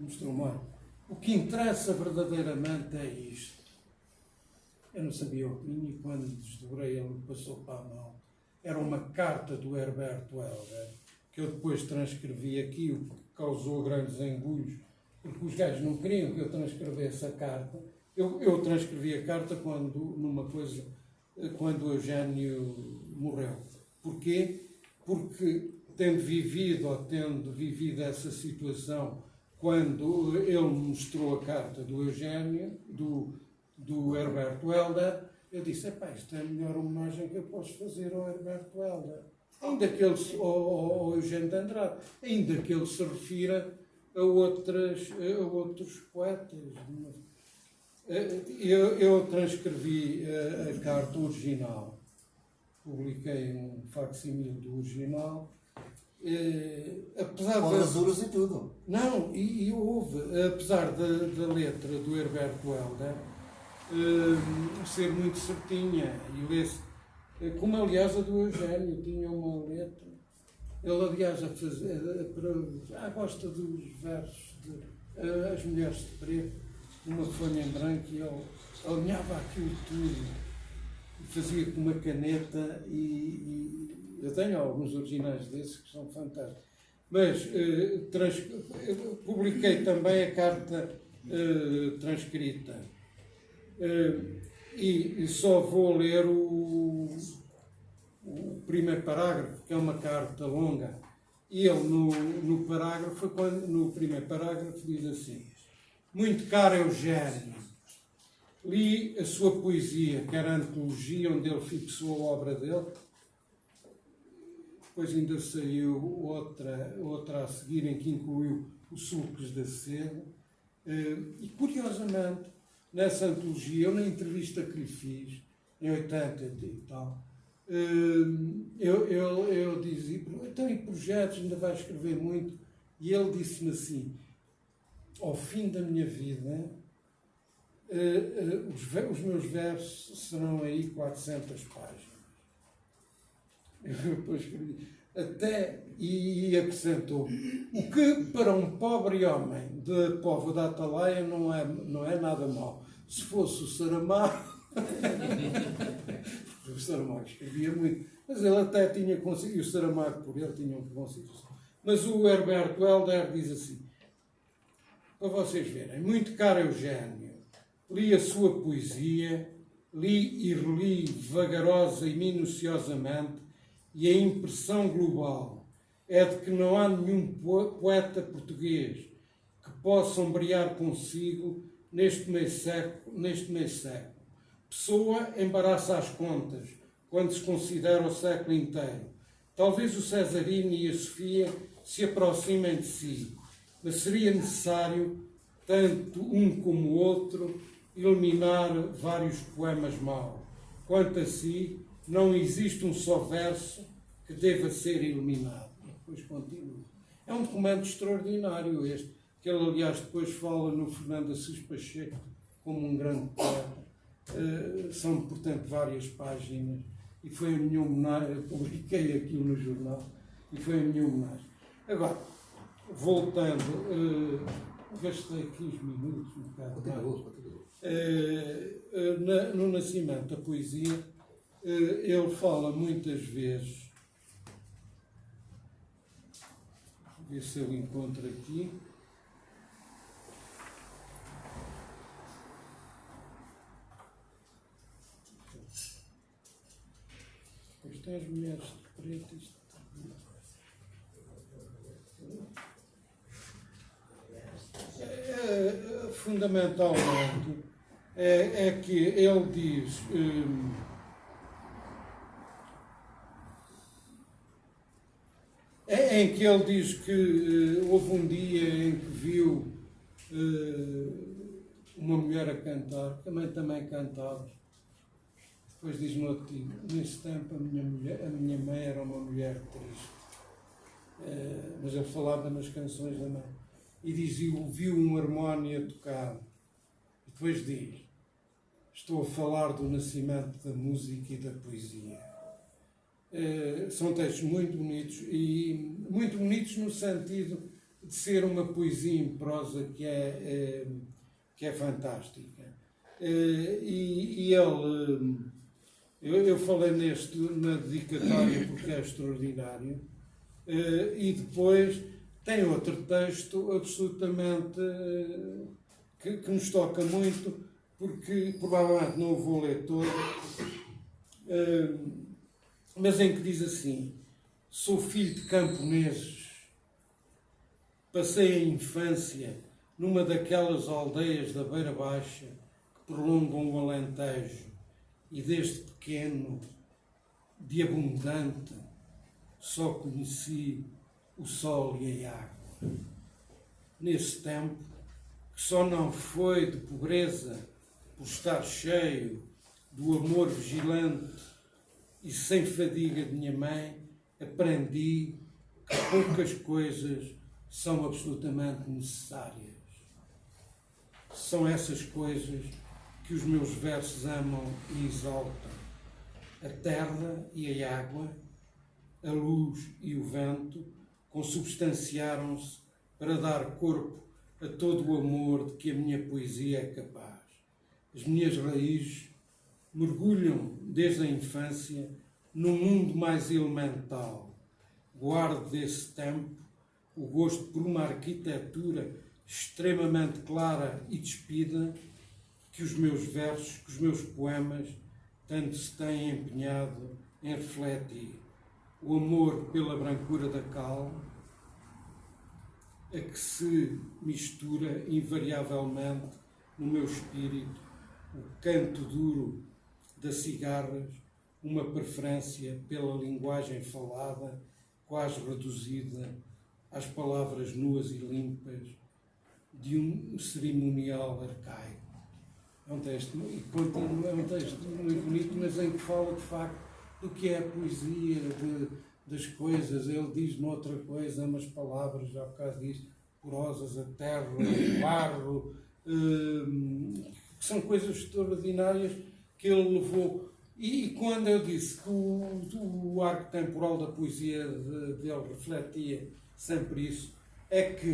mostrou-me. O que interessa verdadeiramente é isto. Eu não sabia o que vinha e quando desdobrei ele me passou para a mão. Era uma carta do Herberto Helder, que eu depois transcrevi aqui, o que causou grandes engulhos, porque os gajos não queriam que eu transcrevesse a carta. Eu transcrevi a carta quando o Eugénio morreu. Porquê? Porque tendo vivido essa situação, quando ele me mostrou a carta do Eugénio, do Herberto Helder, eu disse, isto é a melhor homenagem que eu posso fazer ao Herberto Helder. Ainda que ele, ao Eugénio de Andrade, ainda que ele se refira a outros poetas. Eu transcrevi a carta original, publiquei um facsímile do original, apesar com rasuras e tudo. Não, e houve, apesar da letra do Herberto Helder ser muito certinha e ler-se, como aliás a do Eugénio tinha uma letra. Ele, aliás, gosta dos versos de As Mulheres de Preto, uma folha em branco, e ele alinhava aquilo tudo, fazia com uma caneta, e eu tenho alguns originais desses que são fantásticos. Mas publiquei também a carta transcrita, e só vou ler o primeiro parágrafo, que é uma carta longa. E ele, no primeiro parágrafo, diz assim: muito caro Eugénio, li a sua poesia, que era a antologia onde ele fixou a obra dele. Depois ainda saiu outra a seguir, em que incluiu os sulcos da seda. E, curiosamente, nessa antologia, eu na entrevista que lhe fiz, em 80 e tal, eu dizia, então, em projetos ainda vai escrever muito? E ele disse-me assim: ao fim da minha vida, os meus versos serão aí 400 páginas. Eu depois escrevi, e acrescentou: o que para um pobre homem de Póvoa da Atalaia não é nada mau. Se fosse o Saramago, o Saramago escrevia muito, mas ele até tinha conseguido, e o Saramago por ele tinha conseguido. Mas o Herberto Helder diz assim, para vocês verem: muito caro Eugénio, li a sua poesia, li e reli vagarosa e minuciosamente, e a impressão global é de que não há nenhum poeta português que possa ombrear consigo neste meio século. Pessoa embaraça as contas quando se considera o século inteiro. Talvez o Cesarino e a Sofia se aproximem de si, mas seria necessário, tanto um como o outro, eliminar vários poemas maus. Quanto a si, não existe um só verso que deva ser eliminado. E depois continua. É um documento extraordinário este, que ele, aliás, depois fala no Fernando Assis Pacheco como um grande poeta. São, portanto, várias páginas. E foi a minha homenagem, eu publiquei aquilo no jornal, e foi a minha homenagem. Agora, voltando, gastei 15 minutos, um bocado mais. No Nascimento da Poesia, ele fala muitas vezes, vou ver se eu encontro aqui, pois tem as mulheres de preto, isto. Fundamentalmente é que ele diz em que ele diz que houve um dia em que viu uma mulher a cantar, também cantava. Depois diz no outro dia, nesse tempo a minha mãe era uma mulher triste. Mas ele falava nas canções da mãe. E dizia, ouviu um harmónio a tocar. Depois diz, estou a falar do nascimento da música e da poesia. São textos muito bonitos, e muito bonitos no sentido de ser uma poesia em prosa que é fantástica. E ele, eu falei na dedicatória porque é extraordinário, e depois tem outro texto absolutamente que nos toca muito, porque provavelmente não o vou ler todo, mas em que diz assim: sou filho de camponeses, passei a infância numa daquelas aldeias da Beira Baixa que prolongam o Alentejo, e desde pequeno, de abundante, só conheci o sol e a água. Nesse tempo, que só não foi de pobreza por estar cheio do amor vigilante e sem fadiga de minha mãe, aprendi que poucas coisas são absolutamente necessárias. São essas coisas que os meus versos amam e exaltam: a terra e a água, a luz e o vento, consubstanciaram-se para dar corpo a todo o amor de que a minha poesia é capaz. As minhas raízes mergulham desde a infância no mundo mais elemental. Guardo desse tempo o gosto por uma arquitetura extremamente clara e despida que os meus versos, que os meus poemas tanto se têm empenhado em refletir. O amor pela brancura da cal, a que se mistura invariavelmente no meu espírito o canto duro das cigarras, uma preferência pela linguagem falada, quase reduzida às palavras nuas e limpas de um cerimonial arcaico. É um texto, e continua, é um texto muito bonito, mas em que fala de facto do que é a poesia, das coisas. Ele diz noutra coisa umas palavras, já por causa disso, porosas, a terra, o barro, que são coisas extraordinárias que ele levou. E quando eu disse que o arco temporal da poesia dele refletia sempre isso, é que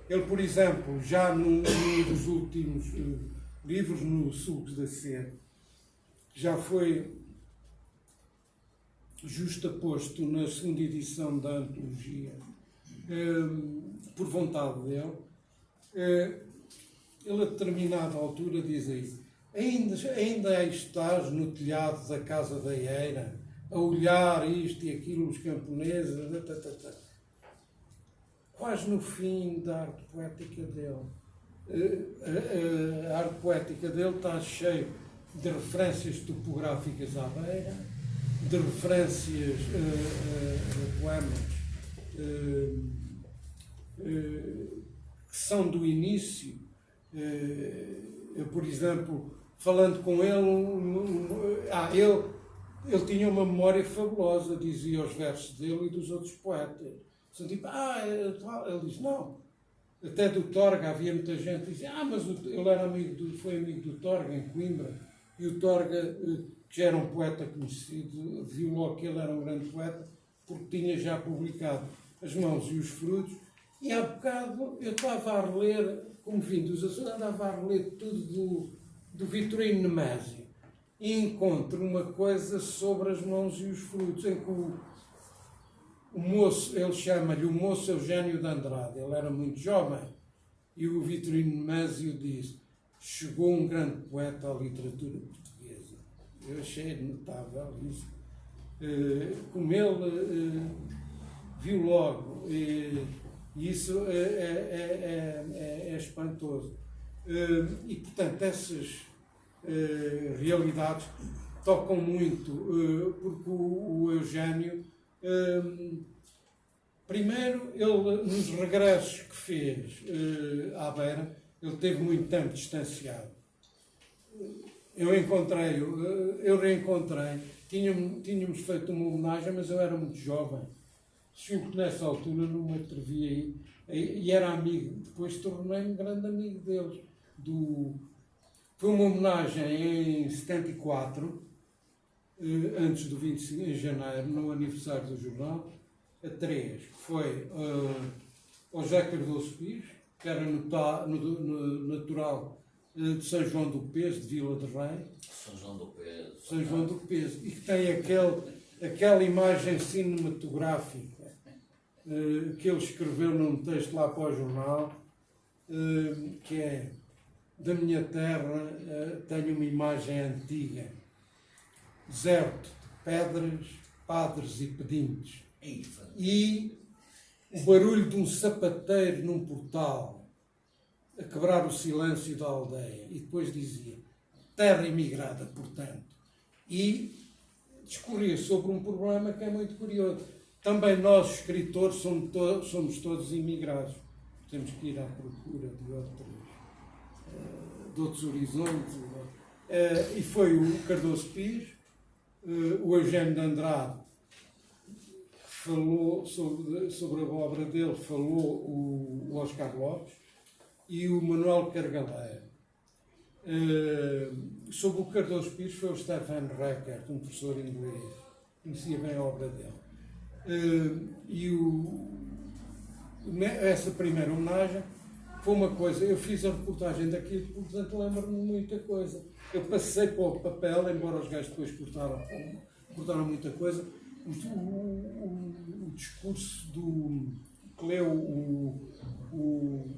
ele, por exemplo, já num dos últimos livros, no Sulcos da Sede, já foi justaposto na segunda edição da antologia, por vontade dele, ele a determinada altura diz aí: ainda estás no telhado da casa da Eira, a olhar isto e aquilo, os camponeses, quase no fim da arte poética dele. A arte poética dele está cheia de referências topográficas à beira, de referências a poemas que são do início. Eu, por exemplo, falando com ele, ele tinha uma memória fabulosa, dizia os versos dele e dos outros poetas. São tipo, ele diz, não. Até do Torga havia muita gente que dizia, mas ele era foi amigo do Torga em Coimbra, e o Torga, que era um poeta conhecido, viu logo que ele era um grande poeta, porque tinha já publicado As Mãos e os Frutos, e há bocado eu estava a reler, como vim dos Açores, andava a reler tudo do Vitorino Nemésio, e encontro uma coisa sobre As Mãos e os Frutos, em que o moço, ele chama-lhe o moço Eugênio de Andrade, ele era muito jovem, e o Vitorino Nemésio diz, chegou um grande poeta à literatura portuguesa. Eu achei notável isso. Como ele viu logo, e isso é espantoso. E, portanto, essas realidades tocam muito, porque o Eugênio, primeiro, ele, nos regressos que fez à beira, ele teve muito tempo distanciado. Eu reencontrei, tínhamos feito uma homenagem, mas eu era muito jovem. Julgo que nessa altura não me atrevi aí, e era amigo, depois tornei-me grande amigo deles. Foi uma homenagem em 74, antes do 25 de janeiro, no aniversário do jornal, a 3, que foi ao José Cardoso Pires, que era natural de São João do Peso, de Vila de Rei. São João do Peso. São João do Peso. E que tem aquela imagem cinematográfica que ele escreveu num texto lá para o jornal, que é: da minha terra tenho uma imagem antiga, deserto de pedras, padres e pedintes, e o barulho de um sapateiro num portal a quebrar o silêncio da aldeia. E depois dizia, terra imigrada, portanto. E discorria sobre um problema que é muito curioso. Também nós, escritores, somos todos imigrados. Temos que ir à procura de outros horizontes. E foi o Cardoso Pires, o Eugênio de Andrade, que falou sobre a obra dele, falou o Oscar Lopes, e o Manuel Cargaleiro. Sobre o Cardoso Pires foi o Stephen Reckert, um professor inglês, conhecia bem a obra dele. Essa primeira homenagem foi uma coisa, eu fiz a reportagem daquilo, portanto lembro-me de muita coisa. Eu passei para o papel, embora os gajos depois cortaram muita coisa, o discurso que leu o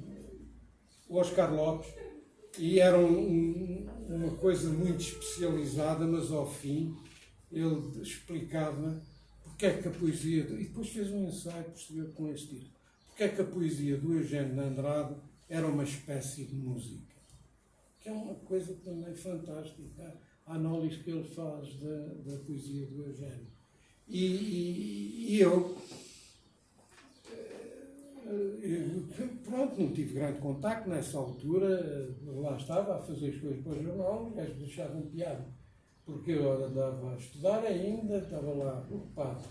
Oscar Lopes, e era uma coisa muito especializada, mas ao fim ele explicava porque é que a poesia, e depois fez um ensaio posterior com esse título, porque é que a poesia do Eugênio de Andrade era uma espécie de música, que é uma coisa também fantástica, a análise que ele faz da poesia do Eugênio. E eu pronto, não tive grande contacto nessa altura, lá estava a fazer as coisas para o jornal, os gajos deixavam piada, porque eu andava a estudar ainda, estava lá ocupado.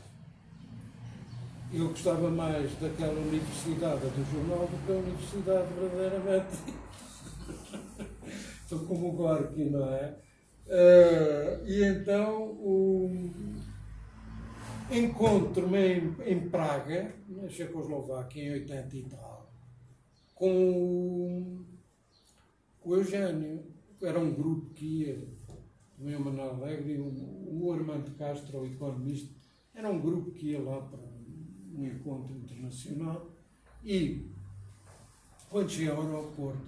Eu gostava mais daquela universidade do jornal do que a universidade verdadeiramente. Estou como o Gorky, não é? E então encontro-me em Praga, na Checoslováquia, em 80 e tal, com o Eugênio. Era um grupo que ia, também o Manuel Alegre, o Armando Castro, o economista, era um grupo que ia lá para um encontro internacional, e quando cheguei ao aeroporto,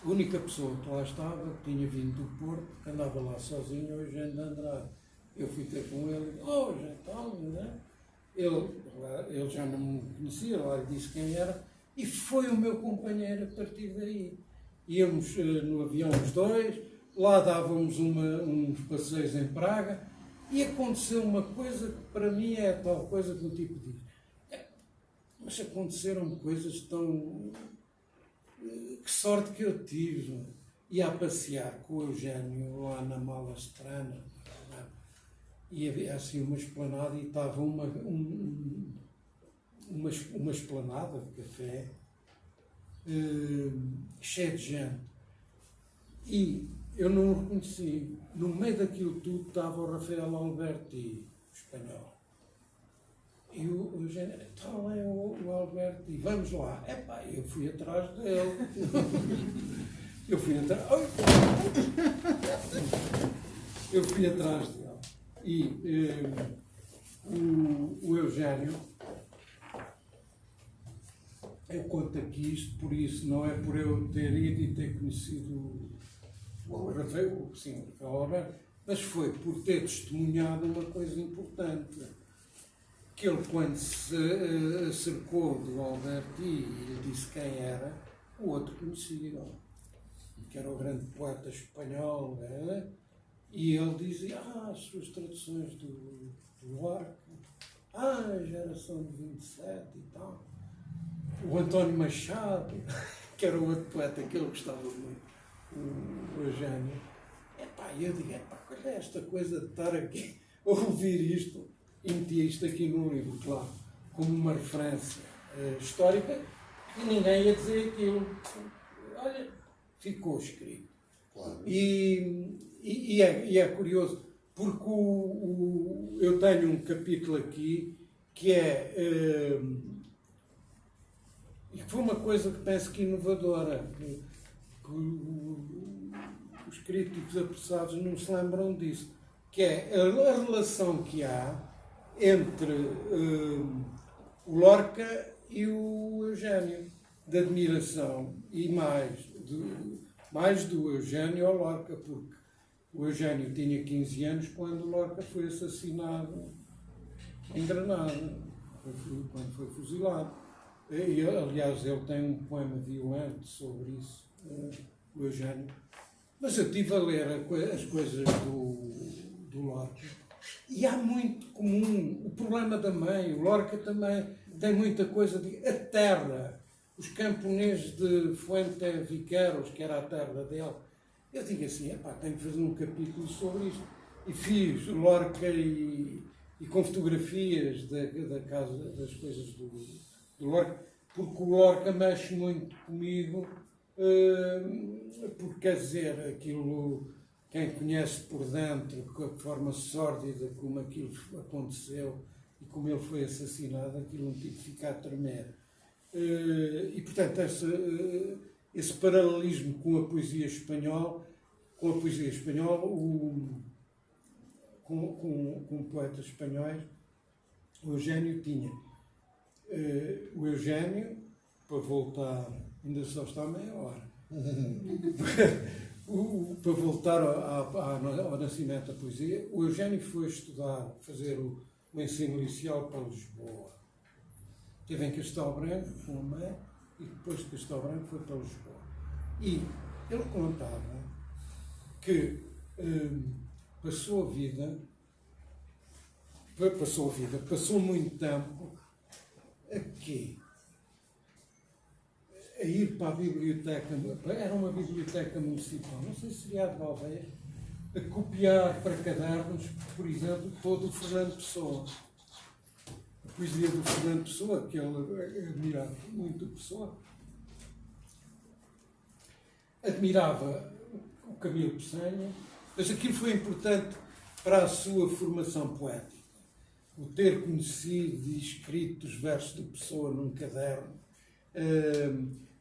a única pessoa que lá estava, que tinha vindo do Porto, que andava lá sozinho, o Eugênio de Andrade. Eu fui ter com ele, já tal, né? Ele já não me conhecia, lá lhe disse quem era, e foi o meu companheiro a partir daí. íamos no avião os dois, lá dávamos uns passeios em Praga, e aconteceu uma coisa que para mim é a tal coisa que o tipo diz. Mas aconteceram coisas tão... Que sorte que eu tive. Ia a passear com o Eugénio lá na Malastrana, e havia assim uma esplanada e estava uma esplanada de café cheia de gente. E eu não o reconheci. No meio daquilo tudo estava o Rafael Alberti, o espanhol. E o Eugénio, está lá o Alberti, vamos lá. Epá, eu fui atrás dele. Eu fui atrás dele. E o Eugénio, eu conto aqui isto por isso, não é por eu ter ido e ter conhecido o Rafael, sim, o Alberto, mas foi por ter testemunhado uma coisa importante. Que ele, quando se acercou do Alberti e lhe disse quem era, o outro conhecia, que era o grande poeta espanhol, né? E ele dizia, as suas traduções do Lorca, a geração de 27 e tal. O António Machado, que era o outro poeta que ele gostava muito, o Eugénio. E eu digo, olha esta coisa de estar aqui a ouvir isto, e metia isto aqui no livro, claro, como uma referência histórica, e ninguém ia dizer aquilo. Olha, ficou escrito. Claro. E é curioso, porque eu tenho um capítulo aqui que e foi uma coisa que penso que inovadora, que os críticos apressados não se lembram disso, que é a relação que há entre o Lorca e o Eugénio, de admiração, e mais do Eugénio ao Lorca, porque o Eugénio tinha 15 anos quando o Lorca foi assassinado em Granada, quando foi fuzilado. E, aliás, ele tem um poema violento sobre isso, o Eugénio. Mas eu estive a ler as coisas do Lorca. E há muito comum, o problema da mãe, o Lorca também tem muita coisa de a terra, os camponeses de Fuente Viqueros, que era a terra dele. Eu digo assim, tenho que fazer um capítulo sobre isto. E fiz Lorca e com fotografias da casa, das coisas do Lorca, porque o Lorca mexe muito comigo, porque quer dizer, aquilo... Quem conhece por dentro, de forma sórdida, como aquilo aconteceu e como ele foi assassinado, aquilo não tipo fica a tremer. E, portanto, esse paralelismo com a poesia espanhola, com poetas espanhóis, o Eugénio tinha. O Eugénio, para voltar, ainda só está meia hora. Para voltar ao nascimento da poesia, o Eugénio foi estudar, fazer o ensino inicial para Lisboa. Esteve em Castelo Branco com a mãe e depois de Castelo Branco foi para Lisboa. E ele contava que passou muito tempo aqui. A ir para a biblioteca, era uma biblioteca municipal, não sei se seria a de Valveias, a copiar para cadernos, por exemplo, todo o Fernando Pessoa. A poesia do Fernando Pessoa, que ele admirava muito o Pessoa. Admirava o Camilo Peçanha, mas aquilo foi importante para a sua formação poética. O ter conhecido e escrito os versos do Pessoa num caderno,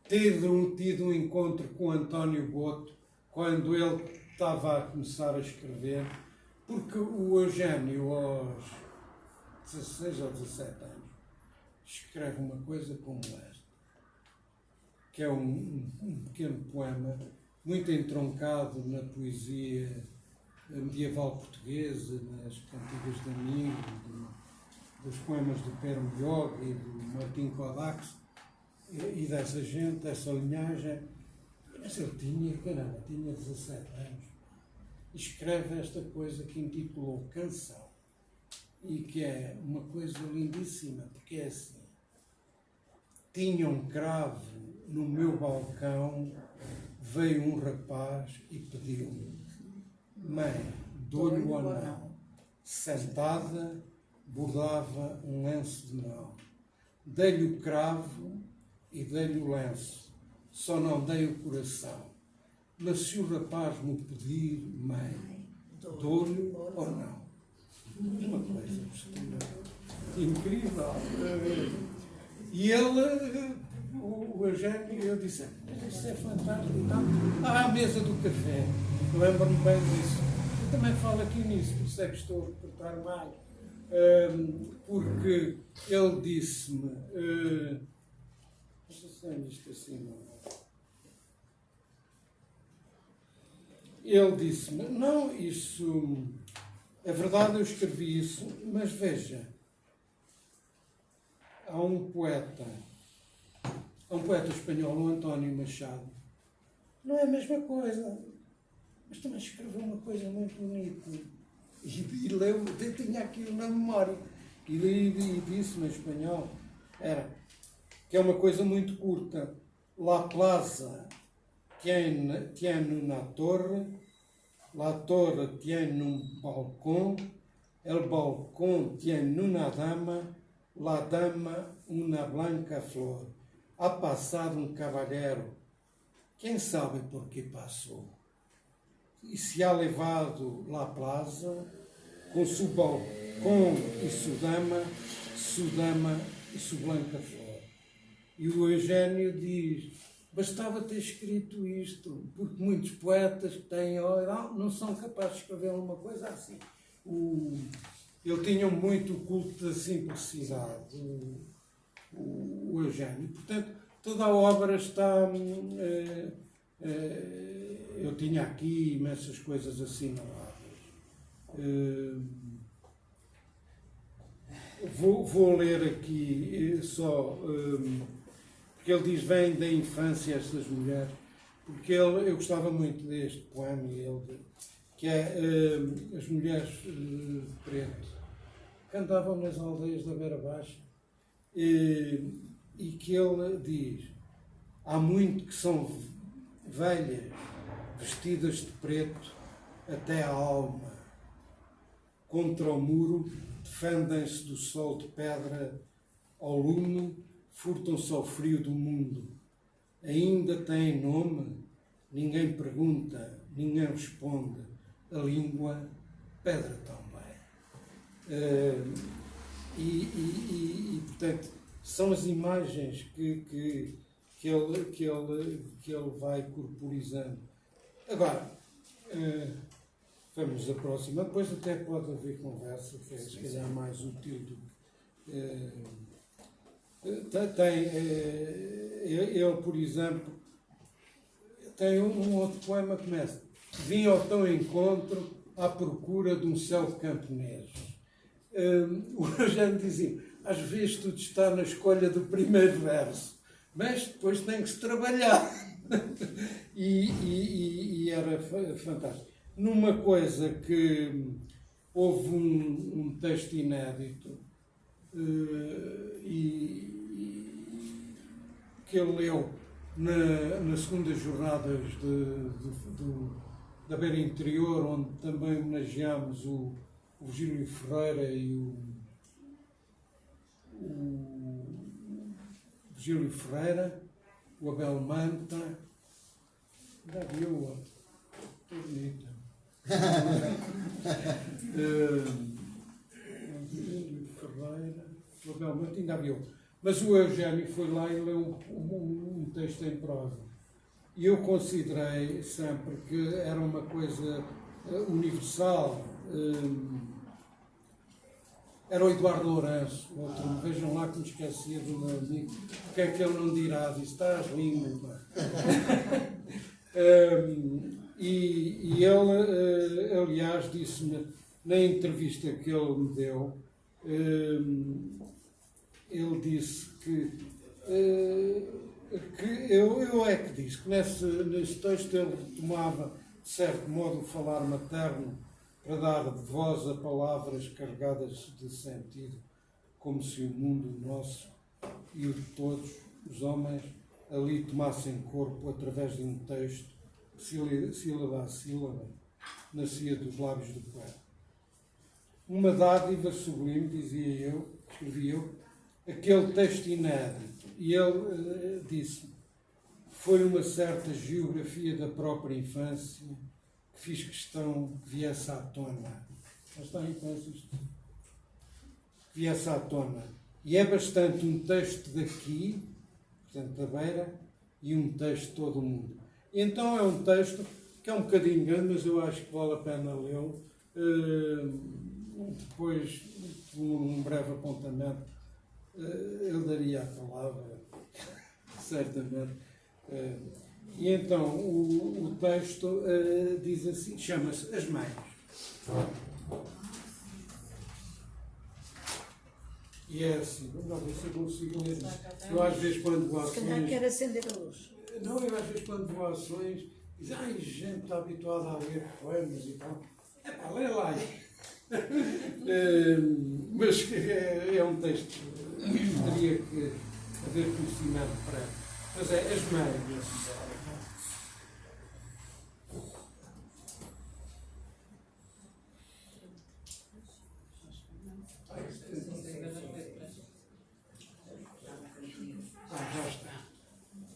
ter tido um encontro com António Boto quando ele estava a começar a escrever, porque o Eugénio, aos 16 ou 17 anos, escreve uma coisa como esta, que é um pequeno poema muito entroncado na poesia medieval portuguesa, nas cantigas de amigo, dos poemas do Pero Mioga e do Martim Codax, e dessa gente, dessa linhagem. Mas ele tinha, caramba, tinha 17 anos. Escreve esta coisa que intitulou Canção. E que é uma coisa lindíssima, porque é assim. Tinha um cravo no meu balcão, veio um rapaz e pediu-me: mãe, dou-lhe o anel. Sentada, bordava um lenço de mão. Dei-lhe o cravo e dei-lhe o lenço, só não dei o coração. Mas se o rapaz me pedir, mãe, dou-lhe ou não? Uma coisa incrível. E ele, o Eugênio, eu disse: mas isso é fantástico. Então, à mesa do café, lembro-me bem disso. Eu também falo aqui nisso, por isso é que estou a reportar mais. Porque ele disse-me, isto assim, não. Ele disse-me: não, isso é verdade, eu escrevi isso, mas veja, há um poeta espanhol, o António Machado, não é a mesma coisa, mas também escreveu uma coisa muito bonita. E leu, eu tinha aquilo na memória, e disse-me em espanhol, que é uma coisa muito curta: La plaza tiene una torre, la torre tiene un balcón, el balcón tiene una dama, la dama una blanca flor. Ha passado um caballero, quem sabe por que passou? E se ha levado la plaza, com su balcón e su dama e su blanca flor. E o Eugênio diz: bastava ter escrito isto, porque muitos poetas que têm não são capazes de escrever uma coisa assim. Ele tinha muito o culto da simplicidade, o Eugênio. Portanto, toda a obra está... eu tinha aqui imensas coisas assinaladas. Vou ler aqui só... porque ele diz: vem da infância estas mulheres, porque eu gostava muito deste poema, que é as mulheres de preto que andavam nas aldeias da Beira Baixa, e que ele diz: há muito que são velhas, vestidas de preto até a alma, contra o muro defendem-se do sol de pedra ao lume, furtam-se ao frio do mundo. Ainda têm nome? Ninguém pergunta, ninguém responde. A língua, pedra também. Portanto, são as imagens que ele vai corporizando. Agora, vamos à próxima. Depois até pode haver conversa, que é se calhar mais útil do que... ele, por exemplo, tem um outro poema que começa: vim ao teu encontro à procura de um céu camponês. O Eugênio dizia: às vezes tudo está na escolha do primeiro verso, mas depois tem que se trabalhar. e era fantástico. Numa coisa que houve um texto inédito, que ele leu nas segundas jornadas da Beira Interior, onde também homenageámos o Virgílio Ferreira e o Virgílio Ferreira, o Abel Manta, da Vioa, bonita. O Virgílio Ferreira, o Abel Manta, ainda havia outro. Mas o Eugênio foi lá e leu um texto em prosa. E eu considerei sempre que era uma coisa universal. Era o Eduardo Lourenço, outro. Vejam lá que me esquecia do meu amigo. O que é que ele não dirá? Disse: estás lindo. E ele, aliás, disse-me, na entrevista que ele me deu, ele disse que que eu é que disse que nesse texto ele retomava, de certo modo, o falar materno para dar voz a palavras carregadas de sentido, como se o mundo nosso e o de todos os homens ali tomassem corpo através de um texto que, sílaba a sílaba, nascia dos lábios do poeta. Uma dádiva sublime, dizia eu, escrevi eu, aquele texto inédito. E ele disse-me, foi uma certa geografia da própria infância que fiz questão que viesse à tona. Mas está em infância isto. Que viesse à tona. E é bastante um texto daqui, portanto da beira, e um texto de todo o mundo. E então é um texto que é um bocadinho grande, mas eu acho que vale a pena lê-lo. Depois, um breve apontamento, eu daria a palavra, certamente. E então, o texto diz assim, chama-se As Mães. E é assim, vamos ver se eu consigo ler. Eu às vezes quando vou a Se calhar ações... quer acender a luz. Não, eu às vezes quando vou a ações, diz, ai, gente está habituada a ler poemas e tal. É pá, lê lá. Mas é um texto, teria que haver conhecimento prévio. Mas é As Mães. Já está.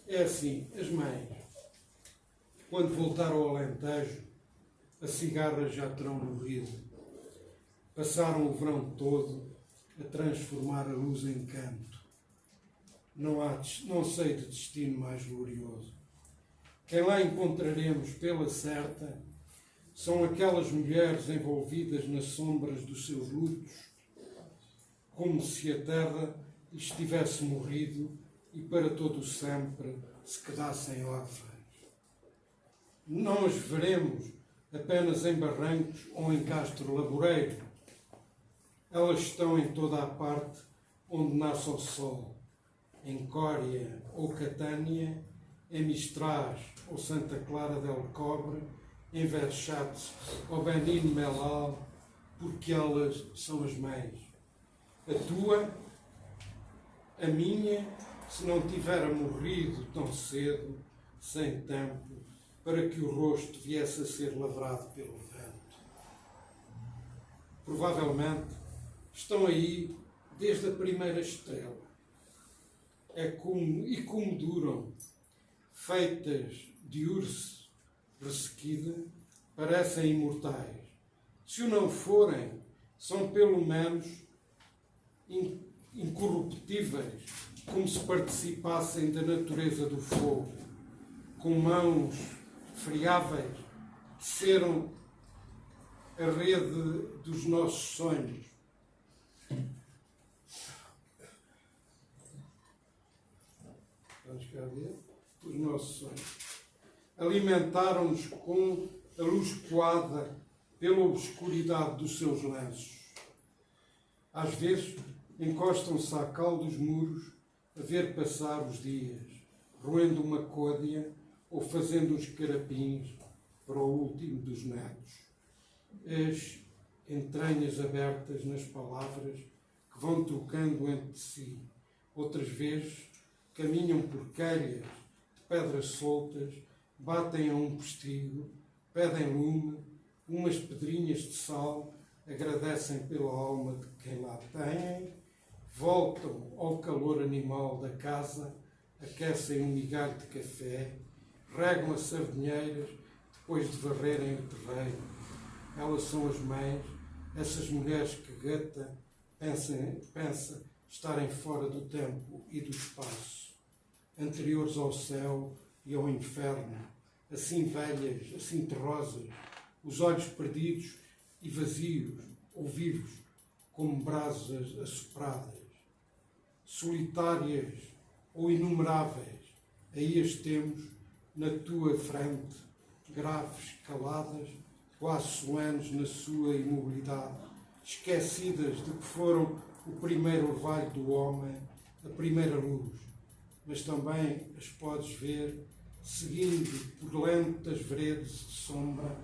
É assim, as mães, quando voltar ao Alentejo, as cigarras já terão morrido. Passaram o verão todo a transformar a luz em canto. Não sei de destino mais glorioso. Quem lá encontraremos pela certa são aquelas mulheres envolvidas nas sombras dos seus lutos, como se a terra lhes tivesse morrido e para todo o sempre se quedassem órfãs. Não as veremos apenas em barrancos ou em castro laboreiro. Elas estão em toda a parte onde nasce o sol, em Cória ou Catânia, em Mistraz ou Santa Clara del Cobre, em Verchate ou Benin Melal, porque elas são as mães. A tua, a minha, se não tivera morrido tão cedo, sem tempo, para que o rosto viesse a ser lavrado pelo vento. Provavelmente estão aí desde a primeira estrela. Como duram, feitas de urso ressequida, parecem imortais. Se o não forem, são pelo menos incorruptíveis, como se participassem da natureza do fogo, com mãos friáveis, teceram a rede dos nossos sonhos. Vamos cá ver. Os nossos sonhos. Alimentaram-nos com a luz coada pela obscuridade dos seus lenços. Às vezes, encostam-se à cal dos muros a ver passar os dias, roendo uma côdea ou fazendo uns carapins para o último dos netos. As entranhas abertas nas palavras que vão trocando entre si. Outras vezes, caminham por calhas de pedras soltas, batem a um postigo, pedem lume, umas pedrinhas de sal, agradecem pela alma de quem lá têm, voltam ao calor animal da casa, aquecem um migalho de café, regam as sardinheiras depois de varrerem o terreiro. Elas são as mães, essas mulheres que Goethe pensa estarem fora do tempo e do espaço, anteriores ao céu e ao inferno, assim velhas, assim terrosas, os olhos perdidos e vazios ou vivos, como brasas assopradas, solitárias ou inumeráveis, aí as temos na tua frente, graves, caladas, quase solenes na sua imobilidade, esquecidas de que foram o primeiro orvalho do homem, a primeira luz. mas também as podes ver seguindo por lentas veredas de sombra,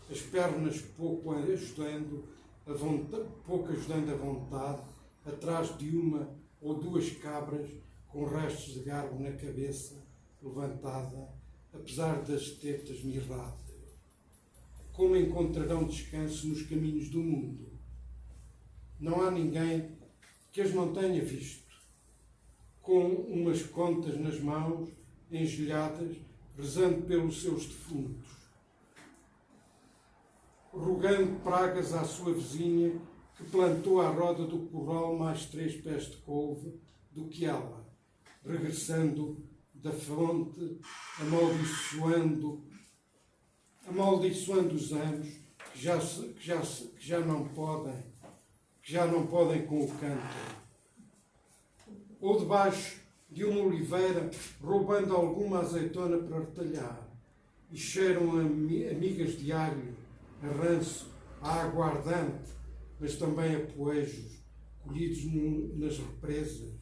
as pernas pouco ajudando a vontade, atrás de uma ou duas cabras com restos de garbo na cabeça, levantada, apesar das tetas mirradas. Como encontrarão descanso nos caminhos do mundo? Não há ninguém que as não tenha visto, com umas contas nas mãos, engelhadas, rezando pelos seus defuntos, rogando pragas à sua vizinha, que plantou à roda do curral mais 3 pés de couve do que ela, regressando da fonte, amaldiçoando os anos que já não podem com o canto. Ou debaixo de uma oliveira, roubando alguma azeitona para retalhar, e cheiram a migas de alho, a ranço, a aguardante, mas também a poejos, colhidos nas represas,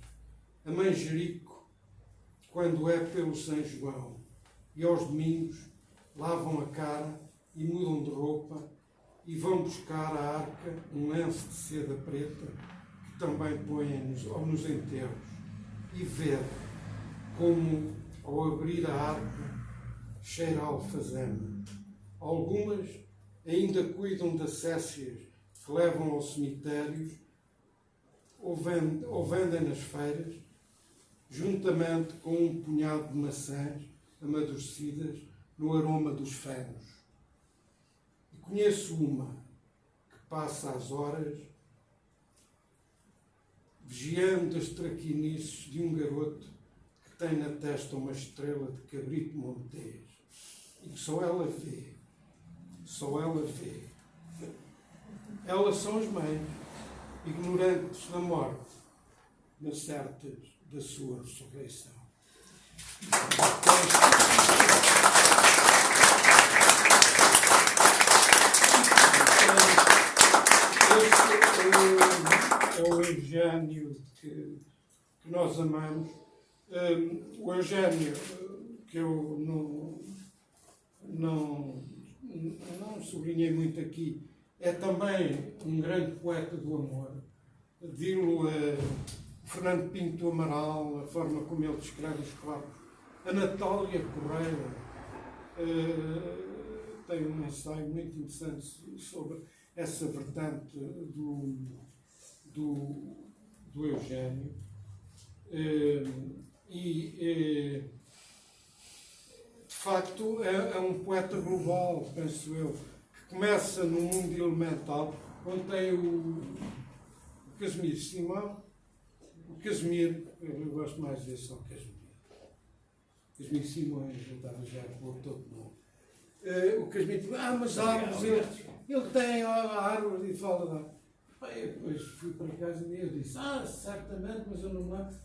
a manjerico, quando é pelo São João, e aos domingos lavam a cara e mudam de roupa e vão buscar à arca um lenço de seda preta que também põem nos enterros, e ver como, ao abrir a arca, cheira a alfazema. Algumas ainda cuidam das cécias que levam aos cemitérios ou vendem nas feiras, juntamente com um punhado de maçãs amadurecidas no aroma dos fenos. E conheço uma que passa as horas vigiando as traquinices de um garoto que tem na testa uma estrela de cabrito montês e que só ela vê. Elas são as mães, ignorantes da morte, mas certas da sua ressurreição. Este é o Eugênio que nós amamos. O Eugênio, que eu não sublinhei muito aqui, é também um grande poeta do amor. Dilo Fernando Pinto do Amaral, a forma como ele descreve os corpos. A Natália Correia tem um ensaio muito interessante sobre essa vertente do Eugênio. De facto, é um poeta global, penso eu, que começa no mundo elemental, onde tem o Casimiro Simão. O Casimiro, eu gosto mais desse ao Casimiro. Casimiro Simões, eu estava já por todo mundo. O Casimiro, mas árvores, ele tem a árvore e fala lá. Eu depois fui para casa e eu disse, certamente, mas eu não me lembro.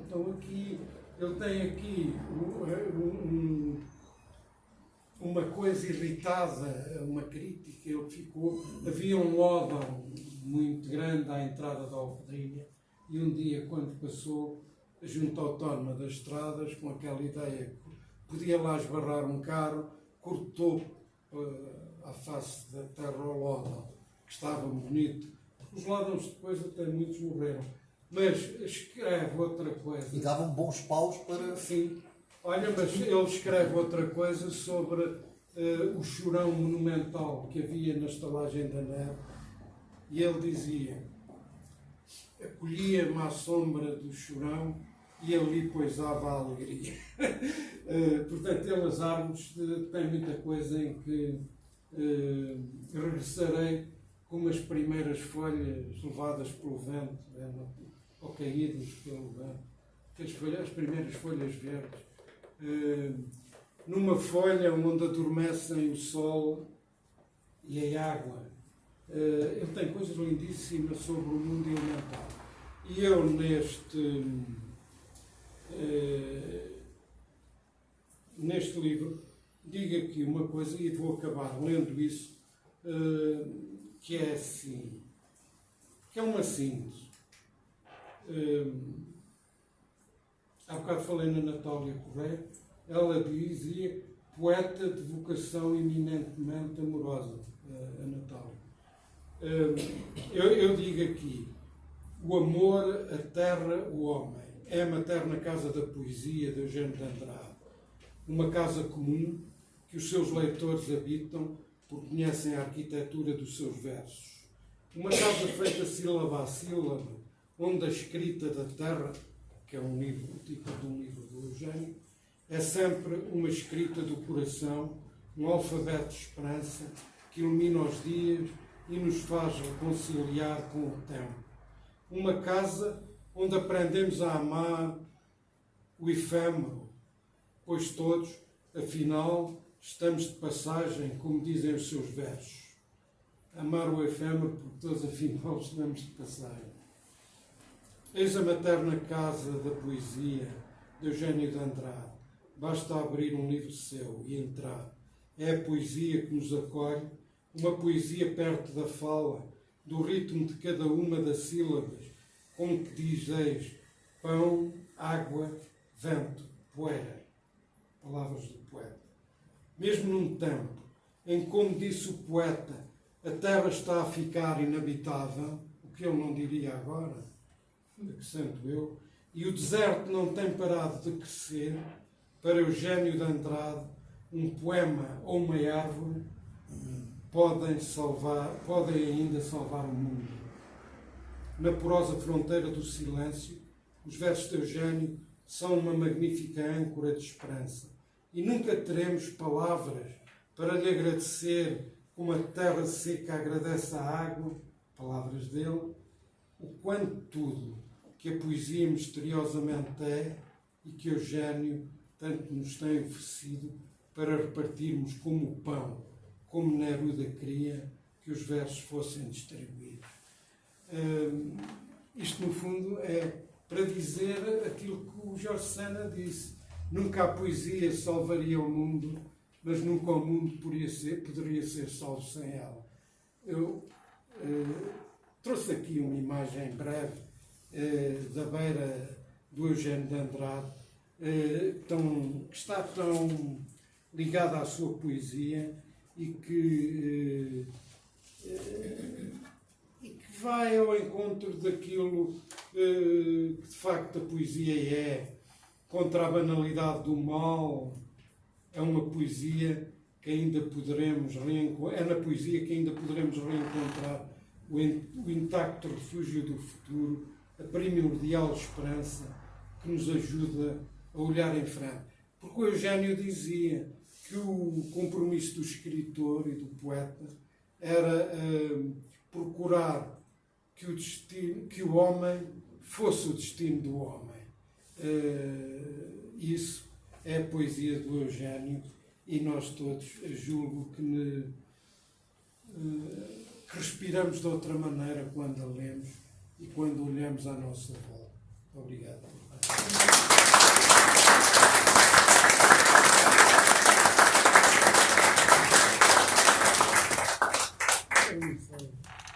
Estão aqui, ele tem aqui uma coisa irritada, uma crítica, ele ficou, havia um órgão muito grande à entrada da Alpedrinha, e um dia, quando passou a Junta Autónoma das Estradas, com aquela ideia que podia lá esbarrar um carro, cortou a face da terra ao lódão, que estava bonito. Os lódãos depois até muitos morreram. Mas escreve outra coisa. E davam bons paus para... Sim. Olha, mas ele escreve outra coisa sobre o chorão monumental que havia na estalagem da neve. E ele dizia, acolhia-me à sombra do chorão e ali poisava a alegria. Portanto, ele, as árvores, tem muita coisa em que regressarei como as primeiras folhas levadas pelo vento, ou caídas pelo vento, as primeiras folhas verdes, numa folha onde adormecem o sol e a água. Ele tem coisas lindíssimas sobre o mundo elemental. E eu, neste livro, digo aqui uma coisa, e vou acabar lendo isso, que é assim, que é uma síntese. há bocado falei na Natália Correia, ela dizia poeta de vocação eminentemente amorosa, a Natália. Eu digo aqui, o amor, a terra, o homem. É a materna casa da poesia de Eugênio de Andrade. Uma casa comum que os seus leitores habitam porque conhecem a arquitetura dos seus versos. Uma casa feita sílaba a sílaba, onde a escrita da terra, que é um livro, o título de um livro do Eugênio, é sempre uma escrita do coração, um alfabeto de esperança que ilumina os dias e nos faz reconciliar com o tempo. Uma casa onde aprendemos a amar o efêmero, pois todos, afinal, estamos de passagem, como dizem os seus versos. Amar o efêmero, porque todos, afinal, estamos de passagem. Eis a materna casa da poesia de Eugênio de Andrade. Basta abrir um livro seu e entrar. É a poesia que nos acolhe, uma poesia perto da fala, do ritmo de cada uma das sílabas, como que dizeis pão, água, vento, poeira. Palavras do poeta. Mesmo num tempo em, como disse o poeta, a terra está a ficar inabitável, o que ele não diria agora, acrescento eu, e o deserto não tem parado de crescer, para Eugênio de Andrade, um poema ou uma árvore podem ainda salvar o mundo. Na porosa fronteira do silêncio, os versos de Eugênio são uma magnífica âncora de esperança. E nunca teremos palavras para lhe agradecer como a terra seca agradece a água, palavras dele, o quanto tudo que a poesia misteriosamente é e que Eugênio tanto nos tem oferecido para repartirmos como o pão, como Neruda queria que os versos fossem distribuídos. Isto, no fundo, é para dizer aquilo que o Jorge Sena disse. Nunca a poesia salvaria o mundo, mas nunca o mundo poderia ser salvo sem ela. Eu trouxe aqui uma imagem breve da beira do Eugênio de Andrade, que está tão ligada à sua poesia e que vai ao encontro daquilo que de facto a poesia é, contra a banalidade do mal. É uma poesia que ainda poderemos reencontrar, é na poesia que ainda poderemos reencontrar o intacto refúgio do futuro, a primordial esperança que nos ajuda a olhar em frente. Porque o Eugênio dizia que o compromisso do escritor e do poeta era procurar que o homem fosse o destino do homem. Isso é a poesia do Eugênio e nós todos julgo que respiramos de outra maneira quando a lemos e quando olhamos à nossa volta. Obrigado.